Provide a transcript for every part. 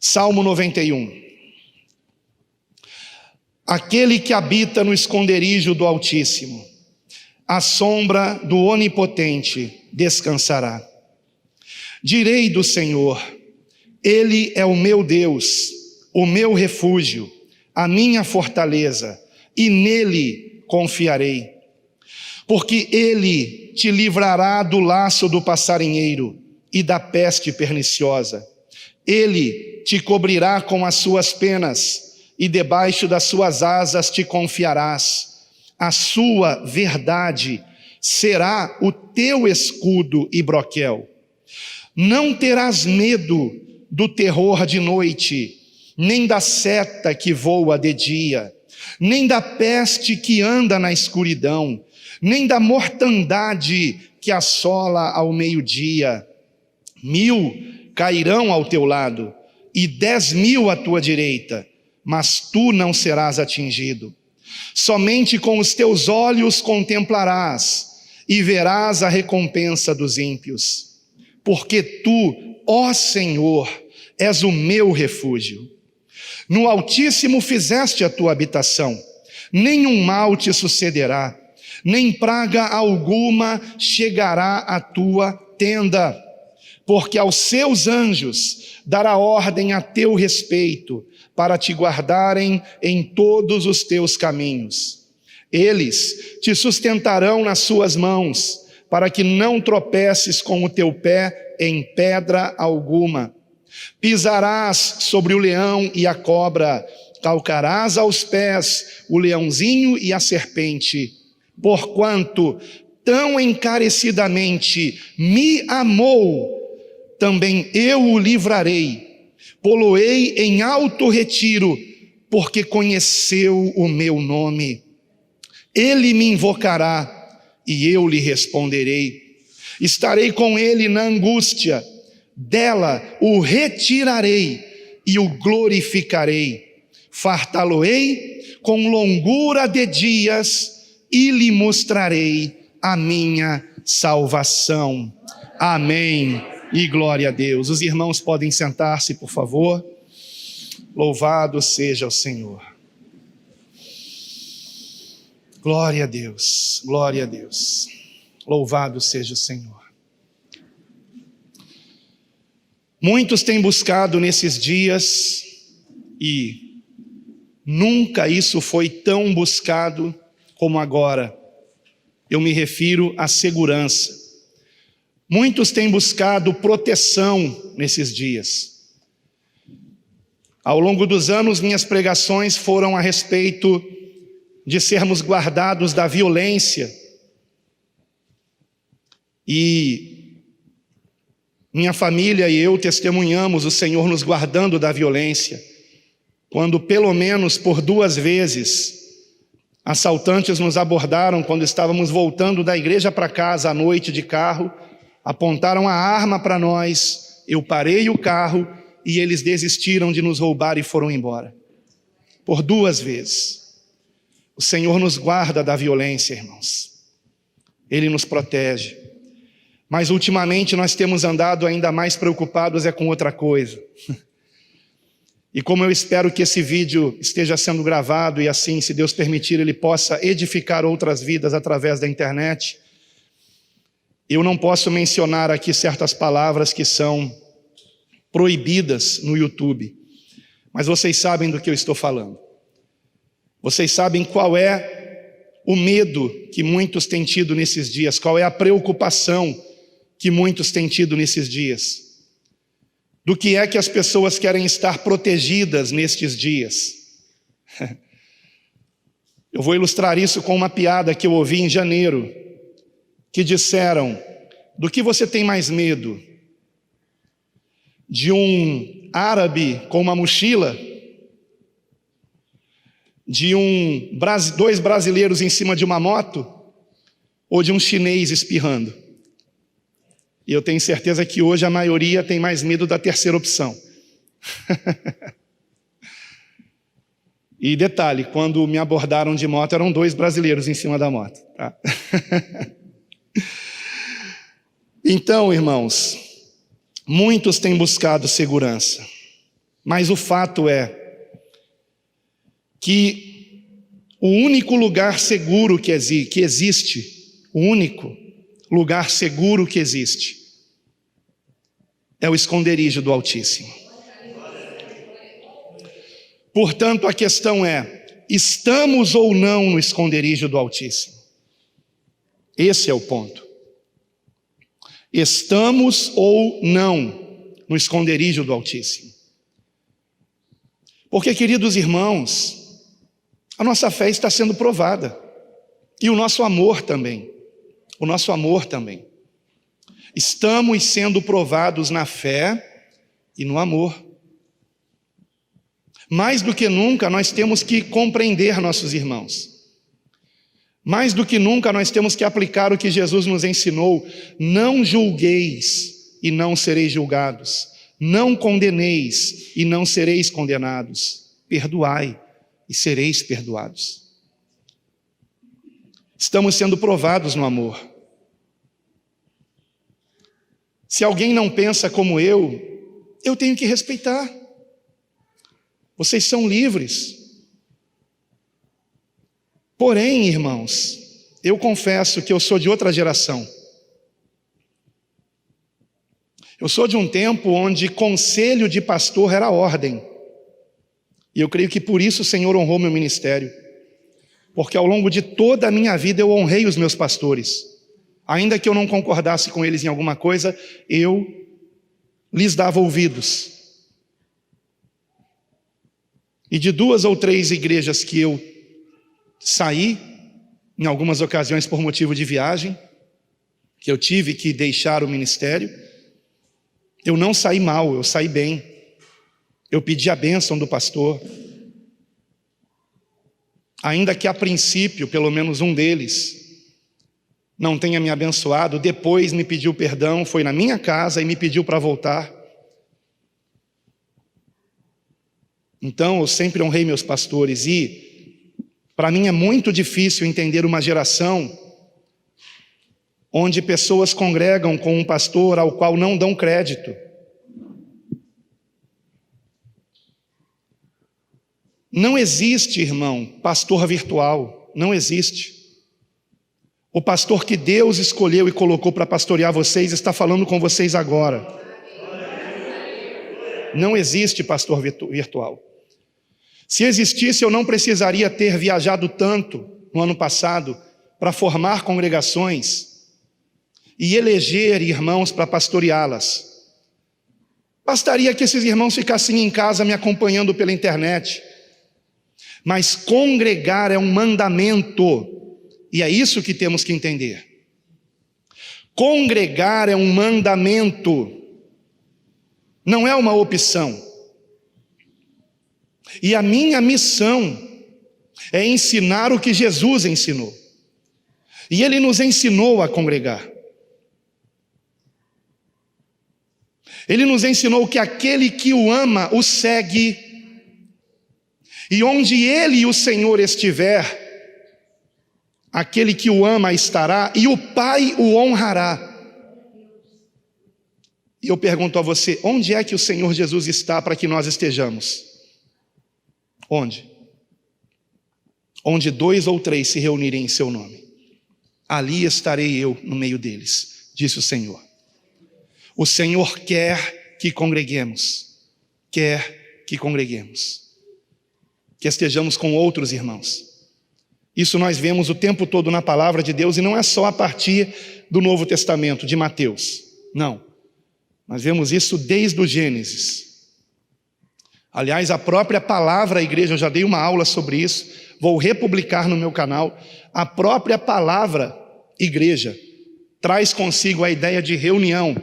Salmo 91. Aquele que habita no esconderijo do Altíssimo, à sombra do Onipotente descansará. Direi do Senhor, Ele é o meu Deus, o meu refúgio, a minha fortaleza, e nele confiarei. Porque Ele te livrará do laço do passarinheiro e da peste perniciosa. Ele te cobrirá com as suas penas, e debaixo das suas asas te confiarás. A sua verdade será o teu escudo e broquel. Não terás medo do terror de noite, nem da seta que voa de dia, nem da peste que anda na escuridão, nem da mortandade que assola ao meio-dia. 1000 cairão ao teu lado, e 10.000 à tua direita, mas tu não serás atingido. Somente com os teus olhos contemplarás, e verás a recompensa dos ímpios. Porque tu, ó Senhor, és o meu refúgio. No Altíssimo fizeste a tua habitação, nenhum mal te sucederá, nem praga alguma chegará à tua tenda. Porque aos seus anjos dará ordem a teu respeito, para te guardarem em todos os teus caminhos. Eles te sustentarão nas suas mãos, para que não tropeces com o teu pé em pedra alguma. Pisarás sobre o leão e a cobra, calcarás aos pés o leãozinho e a serpente. Porquanto tão encarecidamente me amou, também eu o livrarei, pô-lo-ei em alto retiro, porque conheceu o meu nome. Ele me invocará, e eu lhe responderei. Estarei com ele na angústia, dela o retirarei e o glorificarei. Fartá-lo-ei com longura de dias e lhe mostrarei a minha salvação. Amém. E glória a Deus. Os irmãos podem sentar-se, por favor. Louvado seja o Senhor. Glória a Deus, glória a Deus. Louvado seja o Senhor. Muitos têm buscado nesses dias, e nunca isso foi tão buscado como agora. Eu me refiro à segurança. Muitos têm buscado proteção nesses dias. Ao longo dos anos, minhas pregações foram a respeito de sermos guardados da violência. E minha família e eu testemunhamos o Senhor nos guardando da violência, quando pelo menos por 2 vezes assaltantes nos abordaram quando estávamos voltando da igreja para casa à noite de carro, apontaram a arma para nós, eu parei o carro e eles desistiram de nos roubar e foram embora. Por 2 vezes. O Senhor nos guarda da violência, irmãos. Ele nos protege. Mas ultimamente nós temos andado ainda mais preocupados com outra coisa. E como eu espero que esse vídeo esteja sendo gravado e assim, se Deus permitir, ele possa edificar outras vidas através da internet, eu não posso mencionar aqui certas palavras que são proibidas no YouTube, mas vocês sabem do que eu estou falando. Vocês sabem qual é o medo que muitos têm tido nesses dias, qual é a preocupação que muitos têm tido nesses dias. Do que é que as pessoas querem estar protegidas nestes dias. Eu vou ilustrar isso com uma piada que eu ouvi em janeiro, que disseram: do que você tem mais medo? De um árabe com uma mochila? De 2 brasileiros em cima de uma moto? Ou de um chinês espirrando? E eu tenho certeza que hoje a maioria tem mais medo da terceira opção. E detalhe, quando me abordaram de moto, eram 2 brasileiros em cima da moto. Tá? Então, irmãos, muitos têm buscado segurança. Mas o fato é que o único lugar seguro que existe, o único lugar seguro que existe, é o esconderijo do Altíssimo. Portanto, a questão é: estamos ou não no esconderijo do Altíssimo? Esse é o ponto. Estamos ou não no esconderijo do Altíssimo? Porque, queridos irmãos, a nossa fé está sendo provada, e o nosso amor também. O nosso amor também. Estamos sendo provados na fé e no amor. Mais do que nunca, nós temos que compreender nossos irmãos. Mais do que nunca, nós temos que aplicar o que Jesus nos ensinou: não julgueis e não sereis julgados, não condeneis e não sereis condenados, perdoai e sereis perdoados. Estamos sendo provados no amor. Se alguém não pensa como eu tenho que respeitar. Vocês são livres. Porém, irmãos, eu confesso que eu sou de outra geração. Eu sou de um tempo onde conselho de pastor era ordem. E eu creio que por isso o Senhor honrou meu ministério. Porque ao longo de toda a minha vida eu honrei os meus pastores. Ainda que eu não concordasse com eles em alguma coisa, eu lhes dava ouvidos. E de 2 ou 3 igrejas que eu saí, em algumas ocasiões por motivo de viagem, que eu tive que deixar o ministério, eu não saí mal, eu saí bem. Eu pedi a bênção do pastor. Ainda que a princípio, pelo menos um deles, não tenha me abençoado, depois me pediu perdão, foi na minha casa e me pediu para voltar. Então eu sempre honrei meus pastores, e para mim é muito difícil entender uma geração onde pessoas congregam com um pastor ao qual não dão crédito. Não existe, irmão, pastor virtual, não existe. O pastor que Deus escolheu e colocou para pastorear vocês está falando com vocês agora. Não existe pastor virtual. Se existisse, eu não precisaria ter viajado tanto no ano passado para formar congregações e eleger irmãos para pastoreá-las. Bastaria que esses irmãos ficassem em casa me acompanhando pela internet. Mas congregar é um mandamento, e é isso que temos que entender. Congregar é um mandamento, não é uma opção. E a minha missão é ensinar o que Jesus ensinou. E Ele nos ensinou a congregar. Ele nos ensinou que aquele que o ama, o segue. E onde Ele e o Senhor estiver, aquele que o ama estará, e o Pai o honrará. E eu pergunto a você, onde é que o Senhor Jesus está para que nós estejamos? Onde? Onde 2 ou 3 se reunirem em seu nome, ali estarei eu no meio deles, disse o Senhor. O Senhor quer que congreguemos, que estejamos com outros irmãos. Isso nós vemos o tempo todo na palavra de Deus, e não é só a partir do Novo Testamento, de Mateus, não. Nós vemos isso desde o Gênesis. Aliás, a própria palavra igreja, eu já dei uma aula sobre isso, vou republicar no meu canal. A própria palavra igreja traz consigo a ideia de reunião.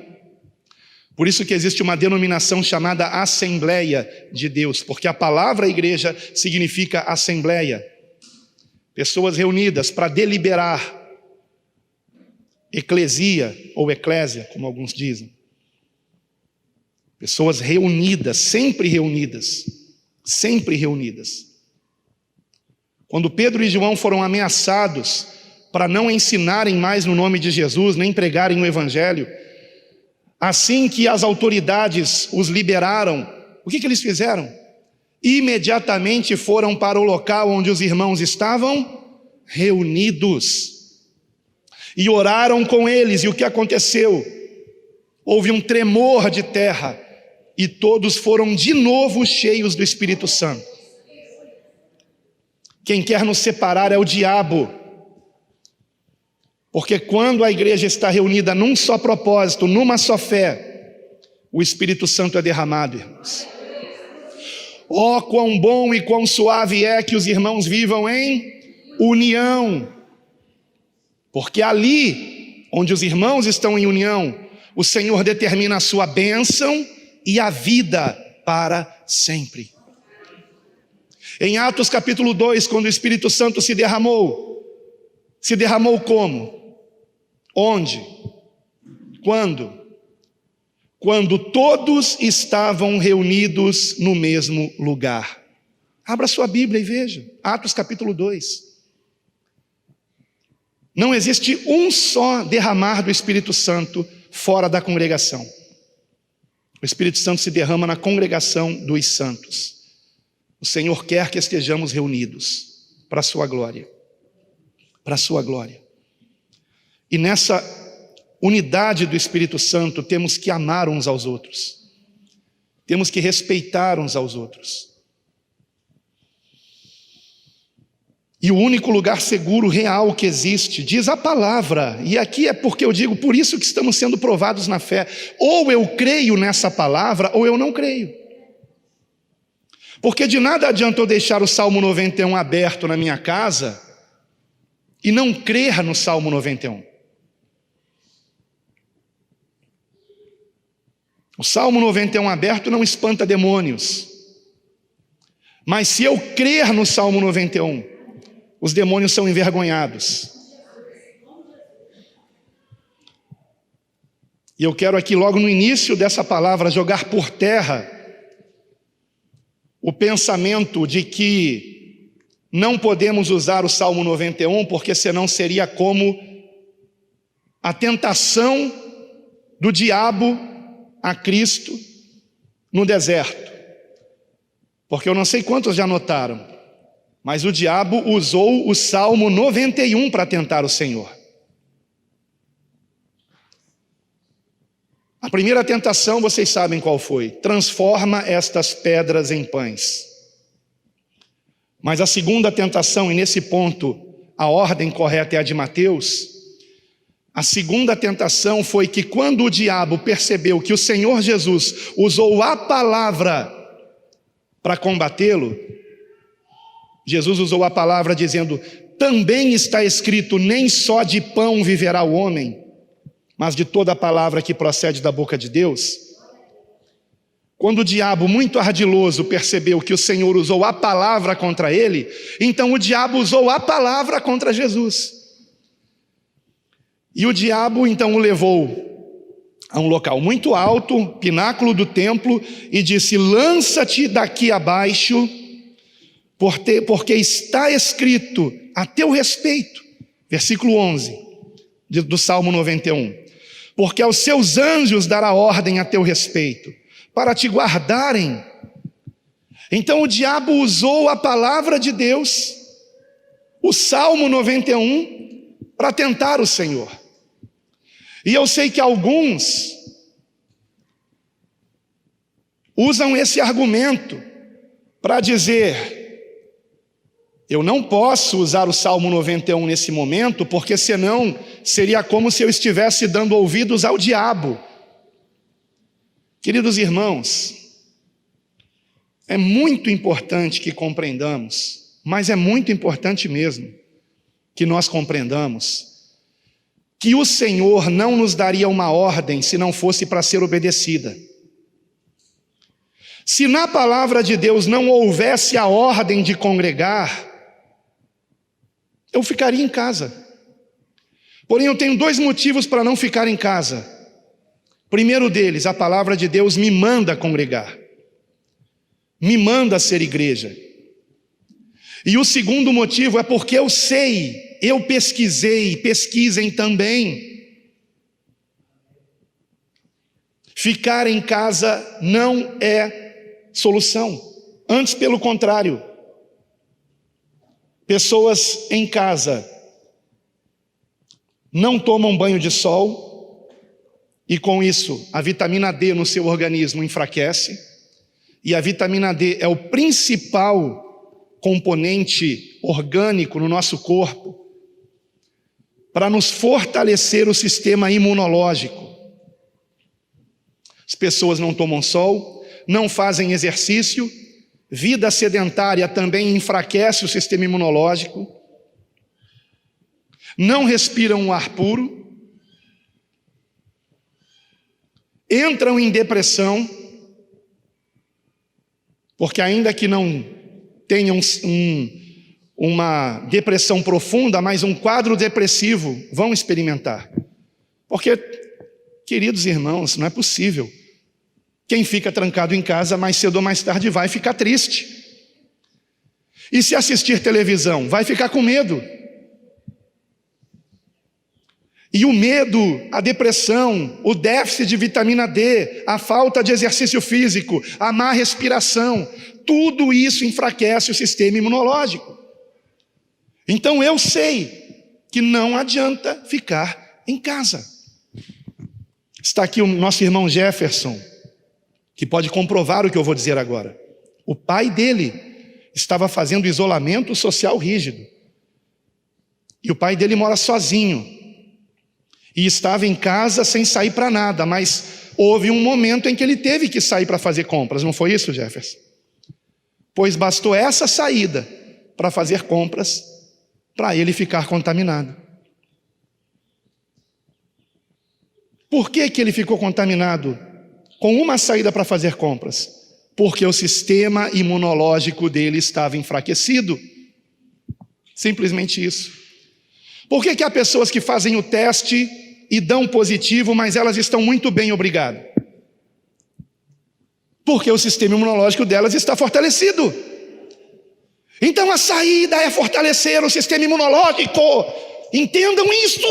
Por isso que existe uma denominação chamada Assembleia de Deus, porque a palavra igreja significa assembleia. Pessoas reunidas para deliberar. Eclesia ou eclésia, como alguns dizem. Pessoas reunidas, sempre reunidas, sempre reunidas. Quando Pedro e João foram ameaçados para não ensinarem mais no nome de Jesus, nem pregarem o Evangelho, assim que as autoridades os liberaram O que eles fizeram? Imediatamente foram para o local onde os irmãos estavam reunidos e oraram com eles. E o que aconteceu? Houve um tremor de terra e todos foram de novo cheios do Espírito Santo. Quem quer nos separar é o diabo, porque quando a igreja está reunida num só propósito, numa só fé, o Espírito Santo é derramado, irmãos. Oh, quão bom e quão suave é que os irmãos vivam em união, porque ali onde os irmãos estão em união, o Senhor determina a sua bênção e a vida para sempre. Em Atos capítulo 2, quando o Espírito Santo se derramou como? Onde? Quando? Quando todos estavam reunidos no mesmo lugar. Abra sua Bíblia e veja, Atos capítulo 2. Não existe um só derramar do Espírito Santo fora da congregação. O Espírito Santo se derrama na congregação dos santos. O Senhor quer que estejamos reunidos para a sua glória. Para a sua glória. E nessa unidade do Espírito Santo, temos que amar uns aos outros. Temos que respeitar uns aos outros. E o único lugar seguro, real que existe, diz a palavra, e aqui é porque eu digo, por isso que estamos sendo provados na fé. Ou eu creio nessa palavra, ou eu não creio. Porque de nada adianta eu deixar o Salmo 91 aberto na minha casa e não crer no Salmo 91. O Salmo 91 aberto não espanta demônios. Mas se eu crer no Salmo 91, os demônios são envergonhados. E eu quero aqui logo no início dessa palavra jogar por terra o pensamento de que não podemos usar o Salmo 91 porque senão seria como a tentação do diabo a Cristo no deserto. Porque eu não sei quantos já notaram, mas o diabo usou o Salmo 91 para tentar o Senhor. A primeira tentação, vocês sabem qual foi: transforma estas pedras em pães. Mas a segunda tentação, e nesse ponto a ordem correta é a de Mateus, a segunda tentação foi que quando o diabo percebeu que o Senhor Jesus usou a palavra para combatê-lo, Jesus usou a palavra dizendo: também está escrito, nem só de pão viverá o homem, mas de toda a palavra que procede da boca de Deus. Quando o diabo, muito ardiloso, percebeu que o Senhor usou a palavra contra ele, então o diabo usou a palavra contra Jesus. E o diabo então o levou a um local muito alto, pináculo do templo, e disse: lança-te daqui abaixo, porque está escrito a teu respeito, versículo 11 do Salmo 91, porque aos seus anjos dará ordem a teu respeito, para te guardarem. Então o diabo usou a palavra de Deus, o Salmo 91, para tentar o Senhor. E eu sei que alguns usam esse argumento para dizer: eu não posso usar o Salmo 91 nesse momento, porque senão seria como se eu estivesse dando ouvidos ao diabo. Queridos irmãos, é muito importante que compreendamos, mas é muito importante mesmo que nós compreendamos que o Senhor não nos daria uma ordem se não fosse para ser obedecida. Se na palavra de Deus não houvesse a ordem de congregar, eu ficaria em casa. Porém, eu tenho 2 motivos para não ficar em casa. Primeiro deles, a palavra de Deus me manda congregar, me manda ser igreja. E o segundo motivo é porque eu sei, eu pesquisei, pesquisem também. Ficar em casa não é solução. Antes, pelo contrário, pessoas em casa não tomam banho de sol e com isso a vitamina D no seu organismo enfraquece, e a vitamina D é o principal componente orgânico no nosso corpo para nos fortalecer o sistema imunológico. As pessoas não tomam sol, não fazem exercício, vida sedentária também enfraquece o sistema imunológico, não respiram o ar puro, entram em depressão, porque ainda que não tenham uma depressão profunda, mas um quadro depressivo vão experimentar. Porque, queridos irmãos, não é possível. Quem fica trancado em casa, mais cedo ou mais tarde vai ficar triste. E se assistir televisão, vai ficar com medo. E o medo, a depressão, o déficit de vitamina D, a falta de exercício físico, a má respiração, tudo isso enfraquece o sistema imunológico. Então eu sei que não adianta ficar em casa. Está aqui o nosso irmão Jefferson, que pode comprovar o que eu vou dizer agora. O pai dele estava fazendo isolamento social rígido. E o pai dele mora sozinho. E estava em casa sem sair para nada, mas houve um momento em que ele teve que sair para fazer compras, não foi isso, Jefferson? Pois bastou essa saída para fazer compras, para ele ficar contaminado. Por que que ele ficou contaminado com uma saída para fazer compras? Porque o sistema imunológico dele estava enfraquecido. Simplesmente isso. Por que que há pessoas que fazem o teste e dão positivo, mas elas estão muito bem, obrigado? Porque o sistema imunológico delas está fortalecido. Então a saída é fortalecer o sistema imunológico. Entendam isso.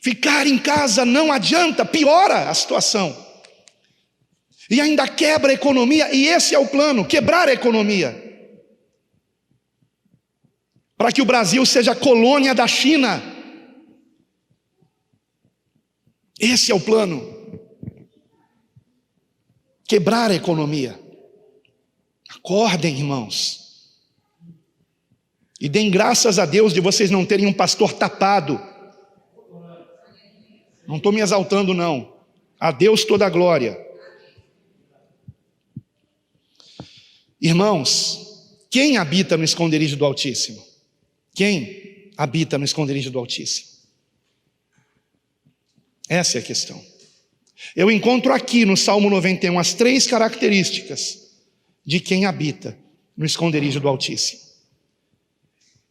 Ficar em casa não adianta, piora a situação. E ainda quebra a economia, e esse é o plano, quebrar a economia. Para que o Brasil seja colônia da China. Esse é o plano. Quebrar a economia. Acordem, irmãos. E deem graças a Deus de vocês não terem um pastor tapado. Não estou me exaltando, não. A Deus toda a glória. Irmãos, quem habita no esconderijo do Altíssimo? Quem habita no esconderijo do Altíssimo? Essa é a questão. Eu encontro aqui no Salmo 91 as 3 características de quem habita no esconderijo do Altíssimo.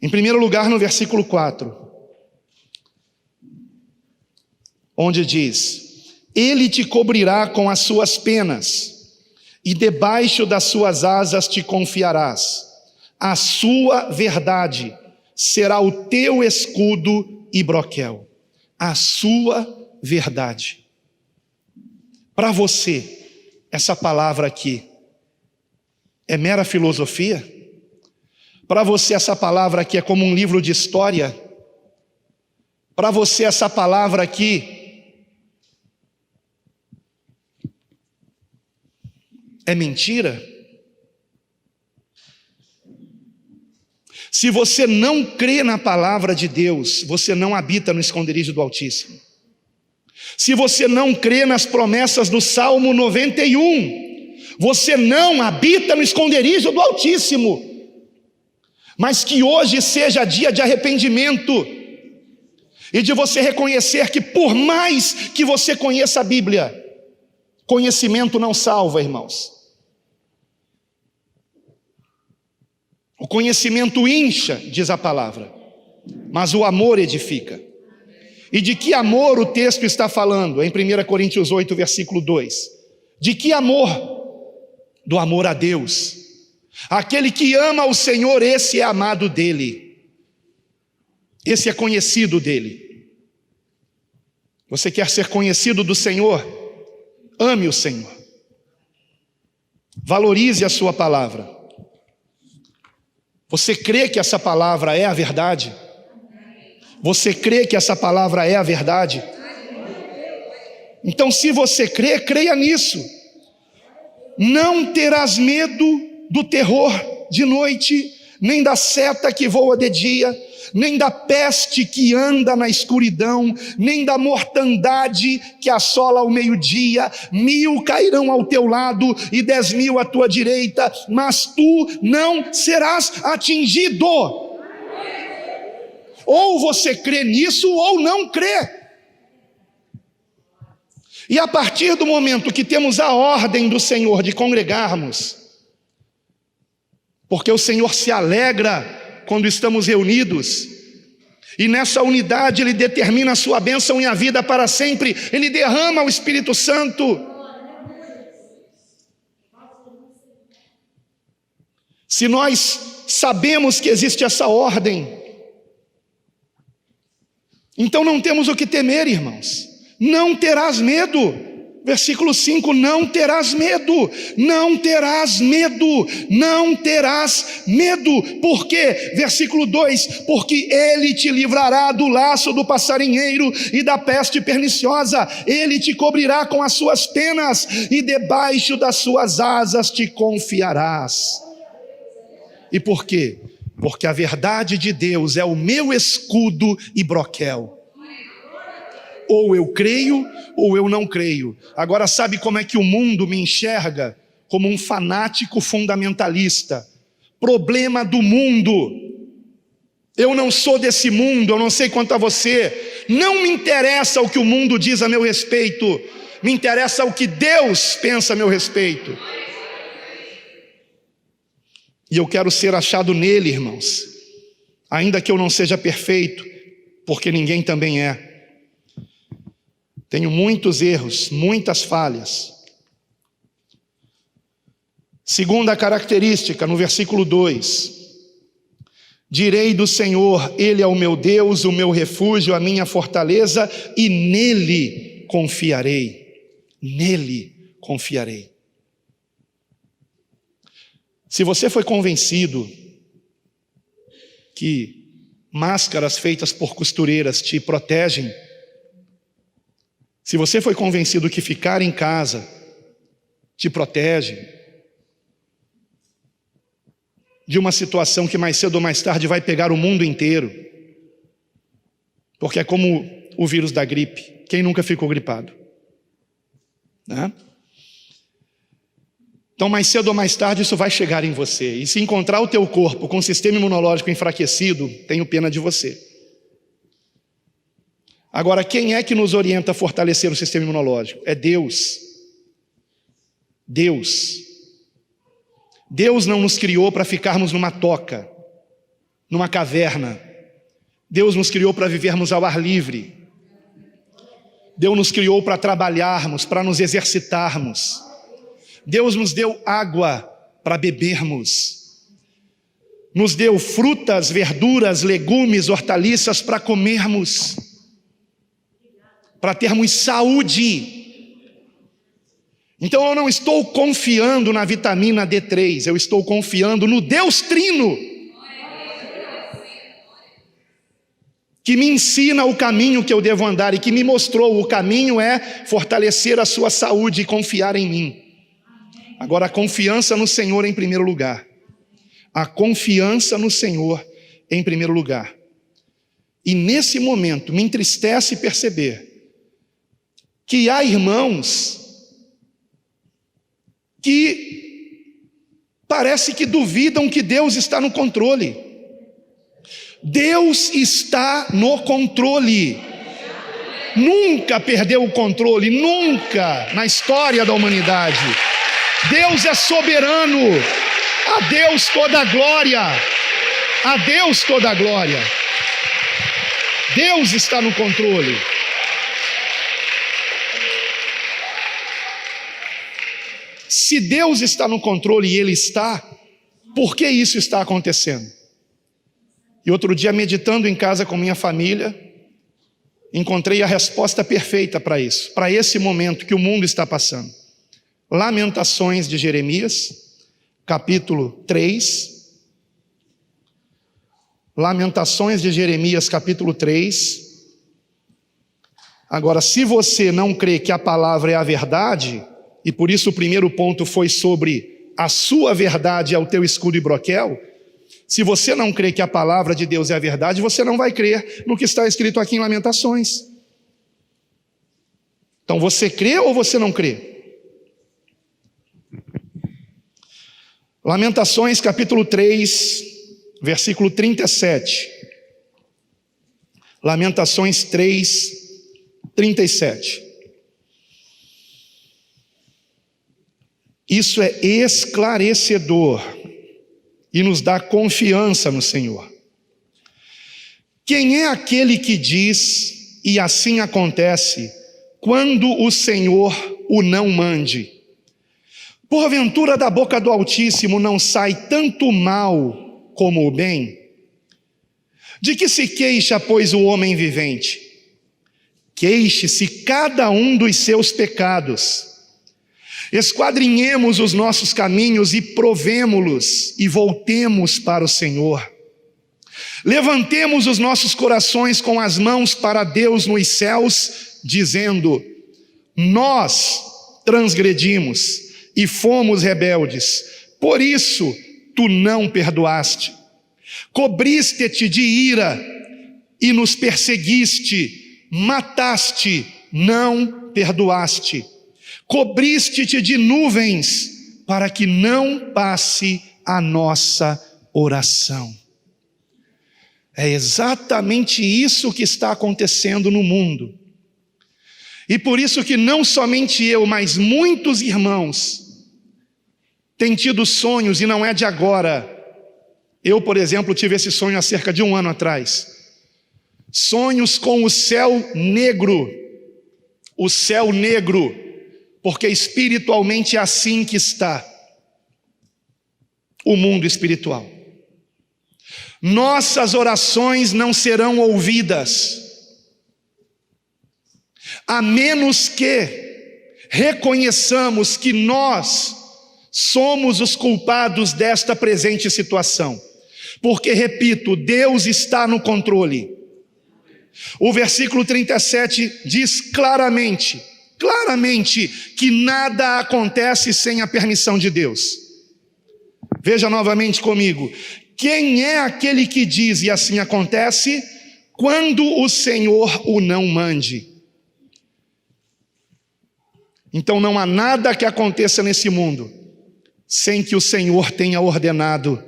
Em primeiro lugar, no versículo 4, onde diz: Ele te cobrirá com as suas penas, e debaixo das suas asas te confiarás. A sua verdade será o teu escudo e broquel. A sua verdade. Para você, essa palavra aqui é mera filosofia? Para você, essa palavra aqui é como um livro de história? Para você, essa palavra aqui é mentira? Se você não crê na palavra de Deus, você não habita no esconderijo do Altíssimo. Se você não crê nas promessas do Salmo 91, você não habita no esconderijo do Altíssimo. Mas que hoje seja dia de arrependimento e de você reconhecer que por mais que você conheça a Bíblia, conhecimento não salva, irmãos. O conhecimento incha, diz a palavra, mas o amor edifica. E de que amor o texto está falando? Em 1 Coríntios 8, versículo 2. De que amor? Do amor a Deus. Aquele que ama o Senhor, esse é amado dele. Esse é conhecido dele. Você quer ser conhecido do Senhor? Ame o Senhor. Valorize a sua palavra. Você crê que essa palavra é a verdade? Você crê que essa palavra é a verdade? Então, se você crê, creia nisso. Não terás medo do terror de noite, nem da seta que voa de dia, nem da peste que anda na escuridão, nem da mortandade que assola ao meio-dia. 1000 cairão ao teu lado e 10.000 à tua direita, mas tu não serás atingido. Ou você crê nisso ou não crê. E a partir do momento que temos a ordem do Senhor de congregarmos, porque o Senhor se alegra quando estamos reunidos, e nessa unidade Ele determina a sua bênção e a vida para sempre, Ele derrama o Espírito Santo. Se nós sabemos que existe essa ordem, então não temos o que temer, irmãos. Não terás medo. Versículo 5, não terás medo, não terás medo, não terás medo. Por quê? Versículo 2, porque Ele te livrará do laço do passarinheiro e da peste perniciosa, Ele te cobrirá com as suas penas e debaixo das suas asas te confiarás. E por quê? Porque a verdade de Deus é o meu escudo e broquel. Ou eu creio, ou eu não creio. Agora, sabe como é que o mundo me enxerga? Como um fanático fundamentalista. Problema do mundo. Eu não sou desse mundo, eu não sei quanto a você. Não me interessa o que o mundo diz a meu respeito. Me interessa o que Deus pensa a meu respeito. E eu quero ser achado nele, irmãos. Ainda que eu não seja perfeito, porque ninguém também é. Tenho muitos erros, muitas falhas. Segunda característica, no versículo 2. Direi do Senhor, Ele é o meu Deus, o meu refúgio, a minha fortaleza, e nele confiarei. Nele confiarei. Se você foi convencido que máscaras feitas por costureiras te protegem, se você foi convencido que ficar em casa te protege de uma situação que mais cedo ou mais tarde vai pegar o mundo inteiro, porque é como o vírus da gripe, quem nunca ficou gripado? Né? Então mais cedo ou mais tarde isso vai chegar em você, e se encontrar o teu corpo com o sistema imunológico enfraquecido, tenho pena de você. Agora, quem é que nos orienta a fortalecer o sistema imunológico? É Deus. Deus. Deus não nos criou para ficarmos numa toca, numa caverna. Deus nos criou para vivermos ao ar livre. Deus nos criou para trabalharmos, para nos exercitarmos. Deus nos deu água para bebermos. Nos deu frutas, verduras, legumes, hortaliças para comermos. Para termos saúde. Então eu não estou confiando na vitamina D3, eu estou confiando no Deus Trino, que me ensina o caminho que eu devo andar e que me mostrou o caminho é fortalecer a sua saúde e confiar em mim. Agora, a confiança no Senhor em primeiro lugar. A confiança no Senhor em primeiro lugar. E nesse momento me entristece perceber que há irmãos que parece que duvidam que Deus está no controle. Deus está no controle. Nunca perdeu o controle, nunca na história da humanidade. Deus é soberano. A Deus toda a glória. A Deus toda a glória. Deus está no controle. Se Deus está no controle e Ele está, por que isso está acontecendo? E outro dia, meditando em casa com minha família, encontrei a resposta perfeita para isso, para esse momento que o mundo está passando. Lamentações de Jeremias, capítulo 3. Lamentações de Jeremias, capítulo 3. Agora, se você não crê que a palavra é a verdade, e por isso o primeiro ponto foi sobre a sua verdade é o teu escudo e broquel, se você não crê que a palavra de Deus é a verdade, você não vai crer no que está escrito aqui em Lamentações. Então, você crê ou você não crê? Lamentações, capítulo 3, versículo 37. Lamentações 3, 37. Isso é esclarecedor e nos dá confiança no Senhor. Quem é aquele que diz, e assim acontece, quando o Senhor o não mande? Porventura da boca do Altíssimo não sai tanto mal como o bem? De que se queixa, pois, o homem vivente? Queixe-se cada um dos seus pecados. Esquadrinhemos os nossos caminhos e provemo-los e voltemos para o Senhor. Levantemos os nossos corações com as mãos para Deus nos céus, dizendo: nós transgredimos e fomos rebeldes, por isso tu não perdoaste. Cobriste-te de ira e nos perseguiste, mataste, não perdoaste. Cobriste-te de nuvens para que não passe a nossa oração. É exatamente isso que está acontecendo no mundo. E por isso que não somente eu, mas muitos irmãos têm tido sonhos, e não é de agora. Eu, por exemplo, tive esse sonho há cerca de 1 ano atrás. Sonhos com o céu negro, porque espiritualmente é assim que está o mundo espiritual. Nossas orações não serão ouvidas, a menos que reconheçamos que nós somos os culpados desta presente situação. Porque, repito, Deus está no controle. O versículo 37 diz claramente que nada acontece sem a permissão de Deus. Veja novamente comigo. Quem é aquele que diz, e assim acontece, quando o Senhor o não mande? Então não há nada que aconteça nesse mundo sem que o Senhor tenha ordenado.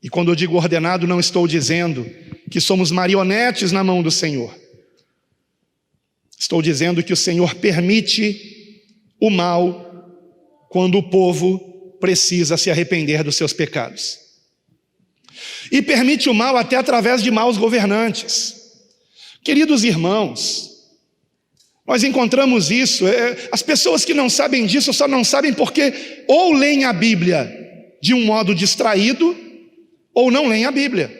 E quando eu digo ordenado, não estou dizendo que somos marionetes na mão do Senhor. Estou dizendo que o Senhor permite o mal quando o povo precisa se arrepender dos seus pecados. E permite o mal até através de maus governantes. Queridos irmãos, nós encontramos isso. As pessoas que não sabem disso só não sabem porque ou leem a Bíblia de um modo distraído ou não leem a Bíblia.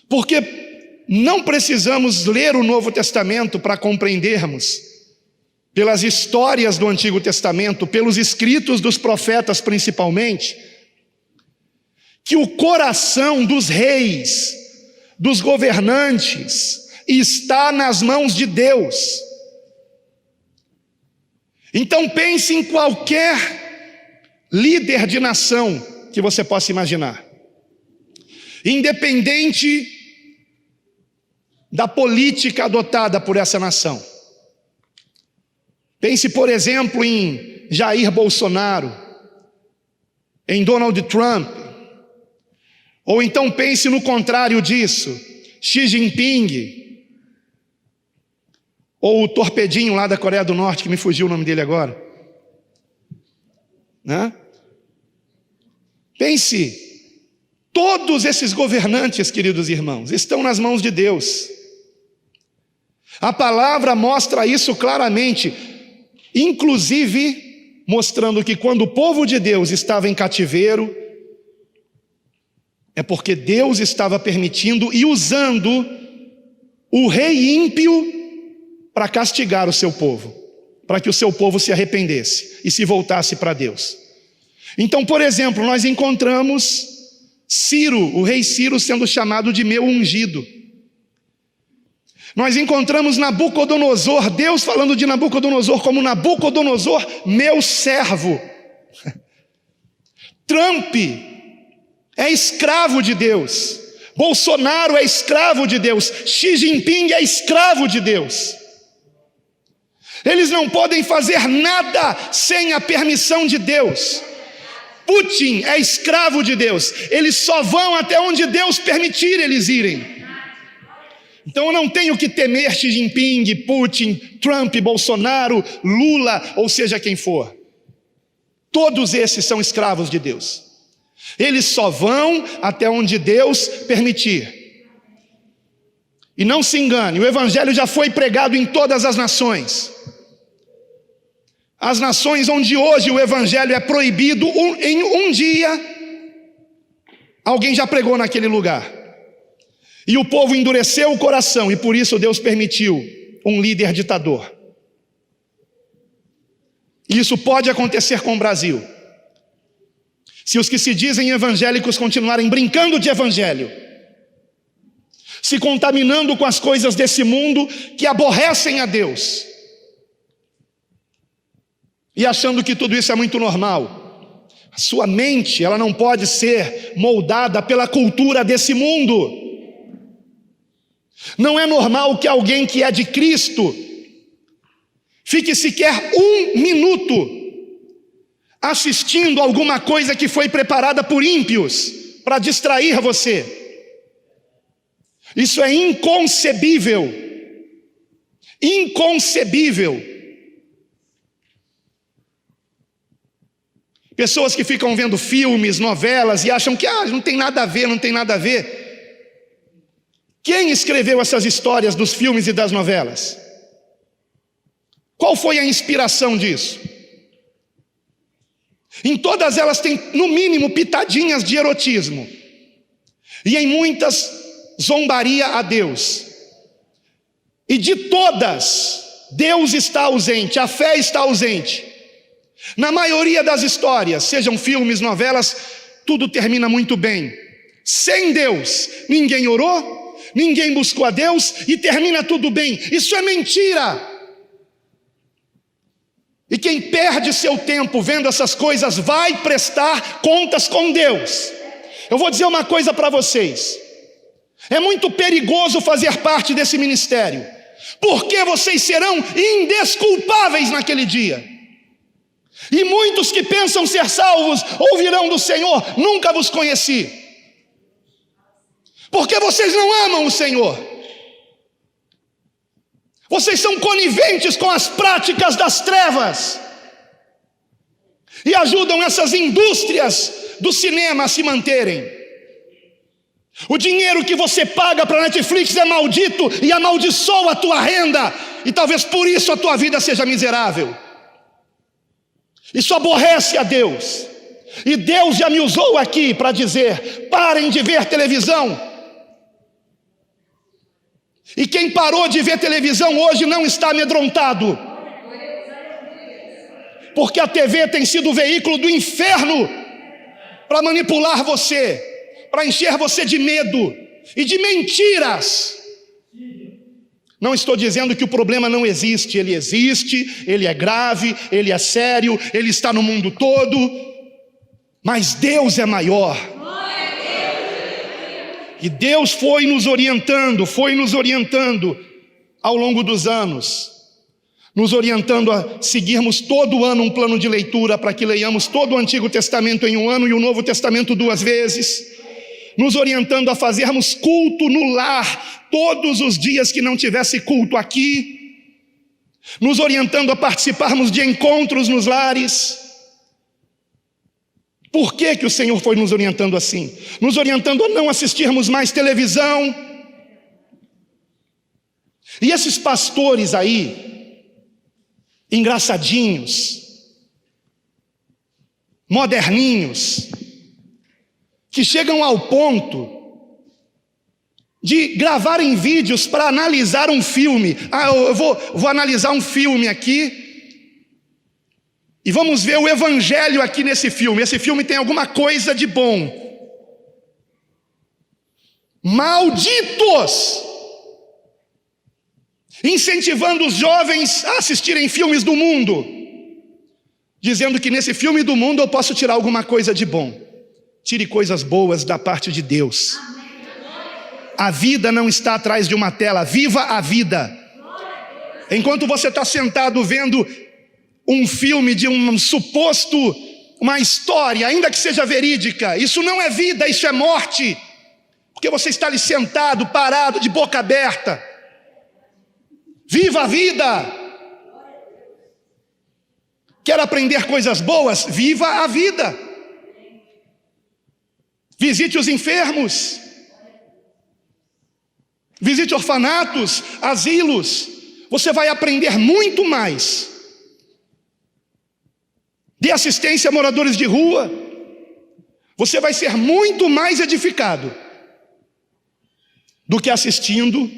Porque não precisamos ler o Novo Testamento para compreendermos, pelas histórias do Antigo Testamento, pelos escritos dos profetas principalmente, que o coração dos reis, dos governantes, está nas mãos de Deus. Então pense em qualquer líder de nação que você possa imaginar, independente da política adotada por essa nação. Pense, por exemplo, em Jair Bolsonaro, em Donald Trump, ou então pense no contrário disso, Xi Jinping, ou o torpedinho lá da Coreia do Norte, que me fugiu o nome dele agora, né? Pense, todos esses governantes, queridos irmãos, estão nas mãos de Deus. A palavra mostra isso claramente, inclusive mostrando que quando o povo de Deus estava em cativeiro, é porque Deus estava permitindo e usando o rei ímpio para castigar o seu povo, para que o seu povo se arrependesse e se voltasse para Deus. Então, por exemplo, nós encontramos Ciro, o rei Ciro, sendo chamado de meu ungido. Nós encontramos Nabucodonosor, Deus falando de Nabucodonosor como Nabucodonosor, meu servo. Trump é escravo de Deus, Bolsonaro é escravo de Deus, Xi Jinping é escravo de Deus. Eles não podem fazer nada sem a permissão de Deus. Putin é escravo de Deus, eles só vão até onde Deus permitir eles irem. Então eu não tenho que temer Xi Jinping, Putin, Trump, Bolsonaro, Lula, ou seja quem for. Todos esses são escravos de Deus. Eles só vão até onde Deus permitir. E não se engane, o evangelho já foi pregado em todas as nações. As nações onde hoje o evangelho é proibido, em um dia, alguém já pregou naquele lugar. E o povo endureceu o coração, e por isso Deus permitiu um líder ditador. E isso pode acontecer com o Brasil. Se os que se dizem evangélicos continuarem brincando de evangelho, se contaminando com as coisas desse mundo que aborrecem a Deus, e achando que tudo isso é muito normal, a sua mente, ela não pode ser moldada pela cultura desse mundo. Não é normal que alguém que é de Cristo fique sequer um minuto assistindo alguma coisa que foi preparada por ímpios para distrair você. Isso é inconcebível. Inconcebível. Pessoas que ficam vendo filmes, novelas e acham que não tem nada a ver, não tem nada a ver. Quem escreveu essas histórias dos filmes e das novelas? Qual foi a inspiração disso? Em todas elas tem, no mínimo, pitadinhas de erotismo. E em muitas, zombaria a Deus. E de todas, Deus está ausente, a fé está ausente. Na maioria das histórias, sejam filmes, novelas, tudo termina muito bem. Sem Deus, ninguém orou, ninguém buscou a Deus e termina tudo bem. Isso é mentira. E quem perde seu tempo vendo essas coisas vai prestar contas com Deus. Eu vou dizer uma coisa para vocês. É muito perigoso fazer parte desse ministério, porque vocês serão indesculpáveis naquele dia. E muitos que pensam ser salvos ouvirão do Senhor: nunca vos conheci. Porque vocês não amam o Senhor. Vocês são coniventes com as práticas das trevas e ajudam essas indústrias do cinema a se manterem. O dinheiro que você paga para a Netflix é maldito e amaldiçoa a tua renda, e talvez por isso a tua vida seja miserável. Isso aborrece a Deus. E Deus já me usou aqui para dizer: parem de ver televisão. E quem parou de ver televisão hoje não está amedrontado, porque a TV tem sido o veículo do inferno para manipular você, para encher você de medo e de mentiras. Não estou dizendo que o problema não existe, ele é grave, ele é sério, ele está no mundo todo, mas Deus é maior. E Deus foi nos orientando ao longo dos anos, nos orientando a seguirmos todo ano um plano de leitura, para que leiamos todo o Antigo Testamento em um ano e o Novo Testamento 2 vezes, nos orientando a fazermos culto no lar, todos os dias que não tivesse culto aqui, nos orientando a participarmos de encontros nos lares. Por que que o Senhor foi nos orientando assim? Nos orientando a não assistirmos mais televisão. E esses pastores aí, engraçadinhos, moderninhos, que chegam ao ponto de gravarem vídeos para analisar um filme. Eu vou analisar um filme aqui e vamos ver o evangelho aqui nesse filme. Esse filme tem alguma coisa de bom. Malditos! Incentivando os jovens a assistirem filmes do mundo, dizendo que nesse filme do mundo eu posso tirar alguma coisa de bom. Tire coisas boas da parte de Deus. A vida não está atrás de uma tela. Viva a vida. Enquanto você está sentado vendo um filme de uma história, ainda que seja verídica, isso não é vida, isso é morte. Porque você está ali sentado, parado, de boca aberta. Viva a vida! Quer aprender coisas boas? Viva a vida! Visite os enfermos, visite orfanatos, asilos. Você vai aprender muito mais. Dê assistência a moradores de rua. Você vai ser muito mais edificado do que assistindo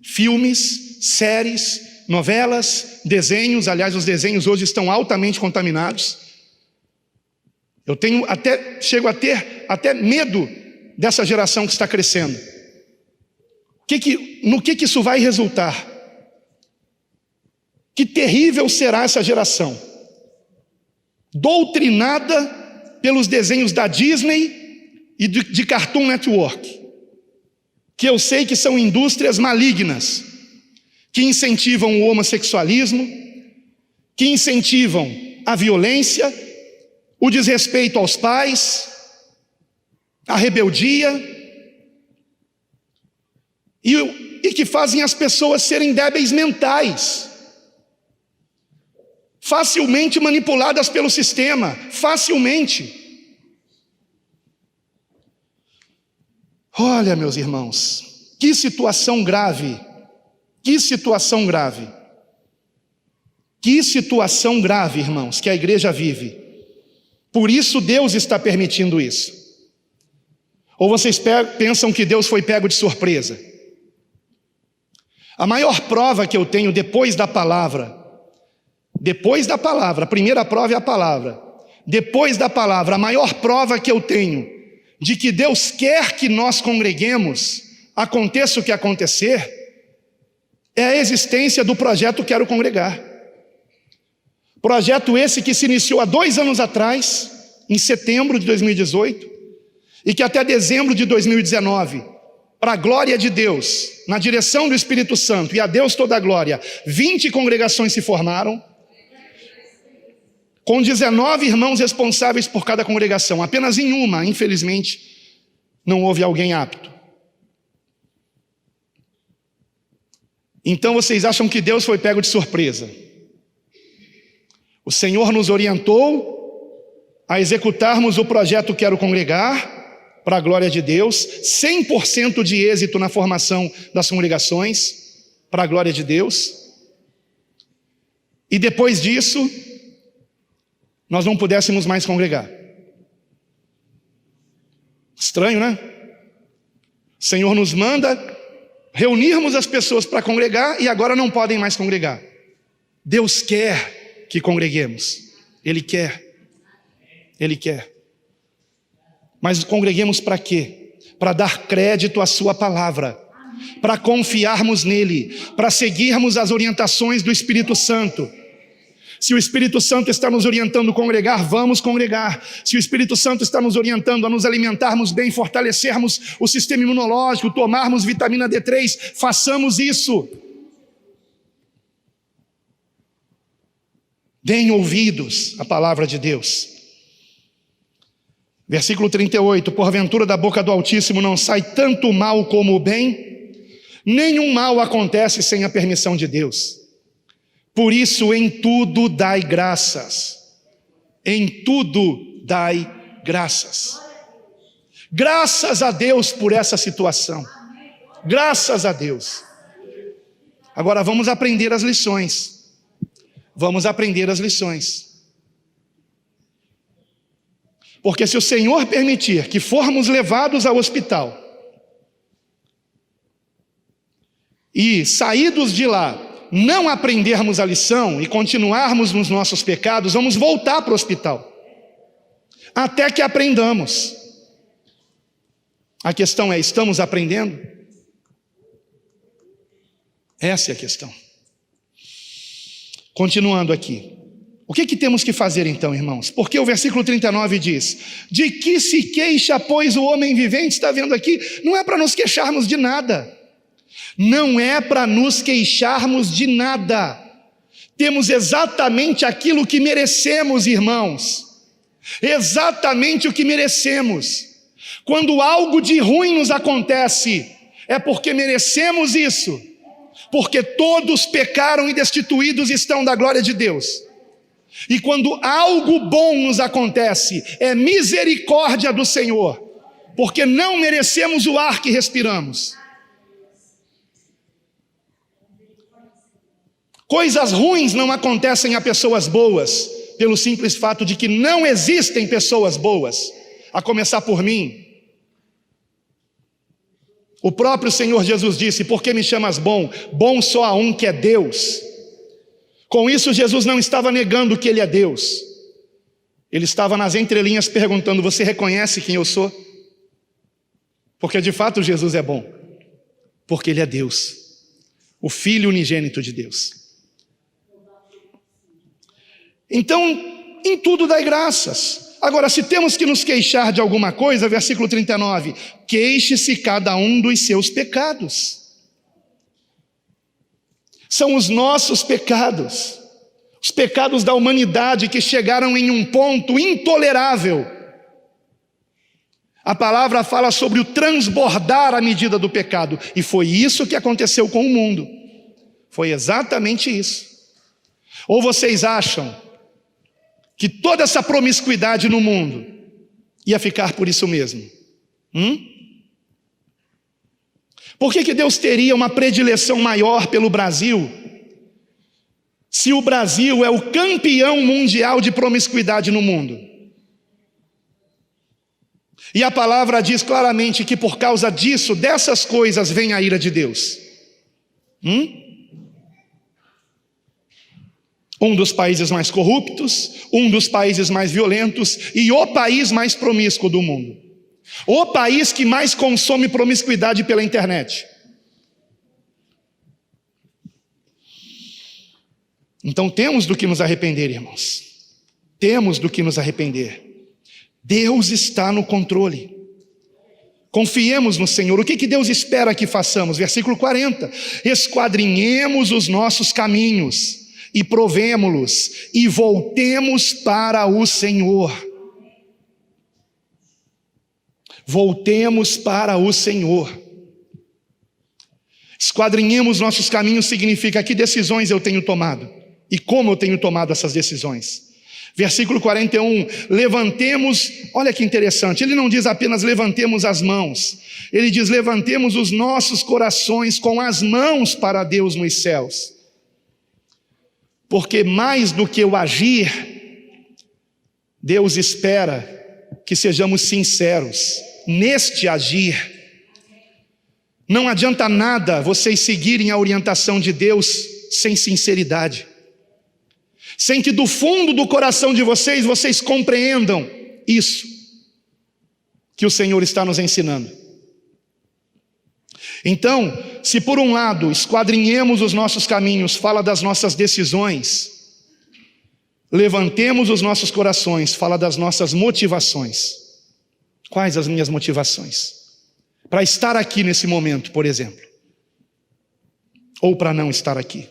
filmes, séries, novelas, desenhos. Aliás, os desenhos hoje estão altamente contaminados. Eu chego a ter até medo dessa geração que está crescendo. No que isso vai resultar? Que terrível será essa geração, doutrinada pelos desenhos da Disney e de Cartoon Network, que eu sei que são indústrias malignas, que incentivam o homossexualismo, que incentivam a violência, o desrespeito aos pais, a rebeldia, e que fazem as pessoas serem débeis mentais, facilmente manipuladas pelo sistema, facilmente. Olha, meus irmãos, que situação grave. Que situação grave. Que situação grave, irmãos, que a igreja vive. Por isso Deus está permitindo isso. Ou vocês pensam que Deus foi pego de surpresa? A maior prova que eu tenho depois da palavra, a primeira prova é a palavra. Depois da palavra, a maior prova que eu tenho de que Deus quer que nós congreguemos, aconteça o que acontecer, é a existência do projeto Quero Congregar. Projeto esse que se iniciou há 2 anos atrás, em setembro de 2018, e que até dezembro de 2019, para a glória de Deus, na direção do Espírito Santo, e a Deus toda a glória, 20 congregações se formaram, com 19 irmãos responsáveis por cada congregação. Apenas em uma, infelizmente, não houve alguém apto. Então vocês acham que Deus foi pego de surpresa? O Senhor nos orientou a executarmos o projeto Quero Congregar, para a glória de Deus, 100% de êxito na formação das congregações, para a glória de Deus. E depois disso, nós não pudéssemos mais congregar. Estranho, né? O Senhor nos manda reunirmos as pessoas para congregar e agora não podem mais congregar. Deus quer que congreguemos. Ele quer. Ele quer. Mas congreguemos para quê? Para dar crédito à sua palavra, para confiarmos nele, para seguirmos as orientações do Espírito Santo. Se o Espírito Santo está nos orientando a congregar, vamos congregar. Se o Espírito Santo está nos orientando a nos alimentarmos bem, fortalecermos o sistema imunológico, tomarmos vitamina D3, façamos isso. Deem ouvidos à palavra de Deus. Versículo 38, porventura da boca do Altíssimo não sai tanto mal como o bem? Nenhum mal acontece sem a permissão de Deus. Por isso, em tudo dai graças. Em tudo dai graças. Graças a Deus por essa situação. Graças a Deus. Agora vamos aprender as lições. Vamos aprender as lições. Porque se o Senhor permitir que formos levados ao hospital, e saídos de lá, não aprendermos a lição e continuarmos nos nossos pecados, vamos voltar para o hospital, até que aprendamos. A questão é, estamos aprendendo? Essa é a questão. Continuando aqui. O que temos que fazer então, irmãos? Porque o versículo 39 diz: de que se queixa, pois, o homem vivente? Está vendo aqui? Não é para nos queixarmos de nada. Não é para nos queixarmos de nada. Temos exatamente aquilo que merecemos, irmãos. Exatamente o que merecemos. Quando algo de ruim nos acontece, é porque merecemos isso. Porque todos pecaram e destituídos estão da glória de Deus. E quando algo bom nos acontece, é misericórdia do Senhor, porque não merecemos o ar que respiramos. Coisas ruins não acontecem a pessoas boas, pelo simples fato de que não existem pessoas boas, a começar por mim. O próprio Senhor Jesus disse: por que me chamas bom? Bom só há um, que é Deus. Com isso, Jesus não estava negando que Ele é Deus. Ele estava nas entrelinhas perguntando: você reconhece quem eu sou? Porque de fato Jesus é bom, porque Ele é Deus, o Filho unigênito de Deus. Então, em tudo dai graças. Agora, se temos que nos queixar de alguma coisa, versículo 39, queixe-se cada um dos seus pecados. São os nossos pecados, os pecados da humanidade que chegaram em um ponto intolerável. A palavra fala sobre o transbordar à medida do pecado, e foi isso que aconteceu com o mundo. Foi exatamente isso. Ou vocês acham que toda essa promiscuidade no mundo ia ficar por isso mesmo? Por que Deus teria uma predileção maior pelo Brasil, se o Brasil é o campeão mundial de promiscuidade no mundo? E a palavra diz claramente que por causa disso, dessas coisas, vem a ira de Deus. Um dos países mais corruptos, um dos países mais violentos e o país mais promíscuo do mundo. O país que mais consome promiscuidade pela internet. Então temos do que nos arrepender, irmãos. Temos do que nos arrepender. Deus está no controle. Confiemos no Senhor. O que Deus espera que façamos? Versículo 40. Esquadrinhemos os nossos caminhos e provemo-los, e voltemos para o Senhor. Voltemos para o Senhor. Esquadrinhemos nossos caminhos significa que decisões eu tenho tomado e como eu tenho tomado essas decisões. Versículo 41, levantemos, olha que interessante, ele não diz apenas levantemos as mãos, ele diz levantemos os nossos corações com as mãos para Deus nos céus. Porque mais do que o agir, Deus espera que sejamos sinceros neste agir. Não adianta nada vocês seguirem a orientação de Deus sem sinceridade, sem que do fundo do coração de vocês compreendam isso que o Senhor está nos ensinando. Então, se por um lado esquadrinhemos os nossos caminhos, fala das nossas decisões, levantemos os nossos corações, fala das nossas motivações. Quais as minhas motivações? Para estar aqui nesse momento, por exemplo, ou para não estar aqui.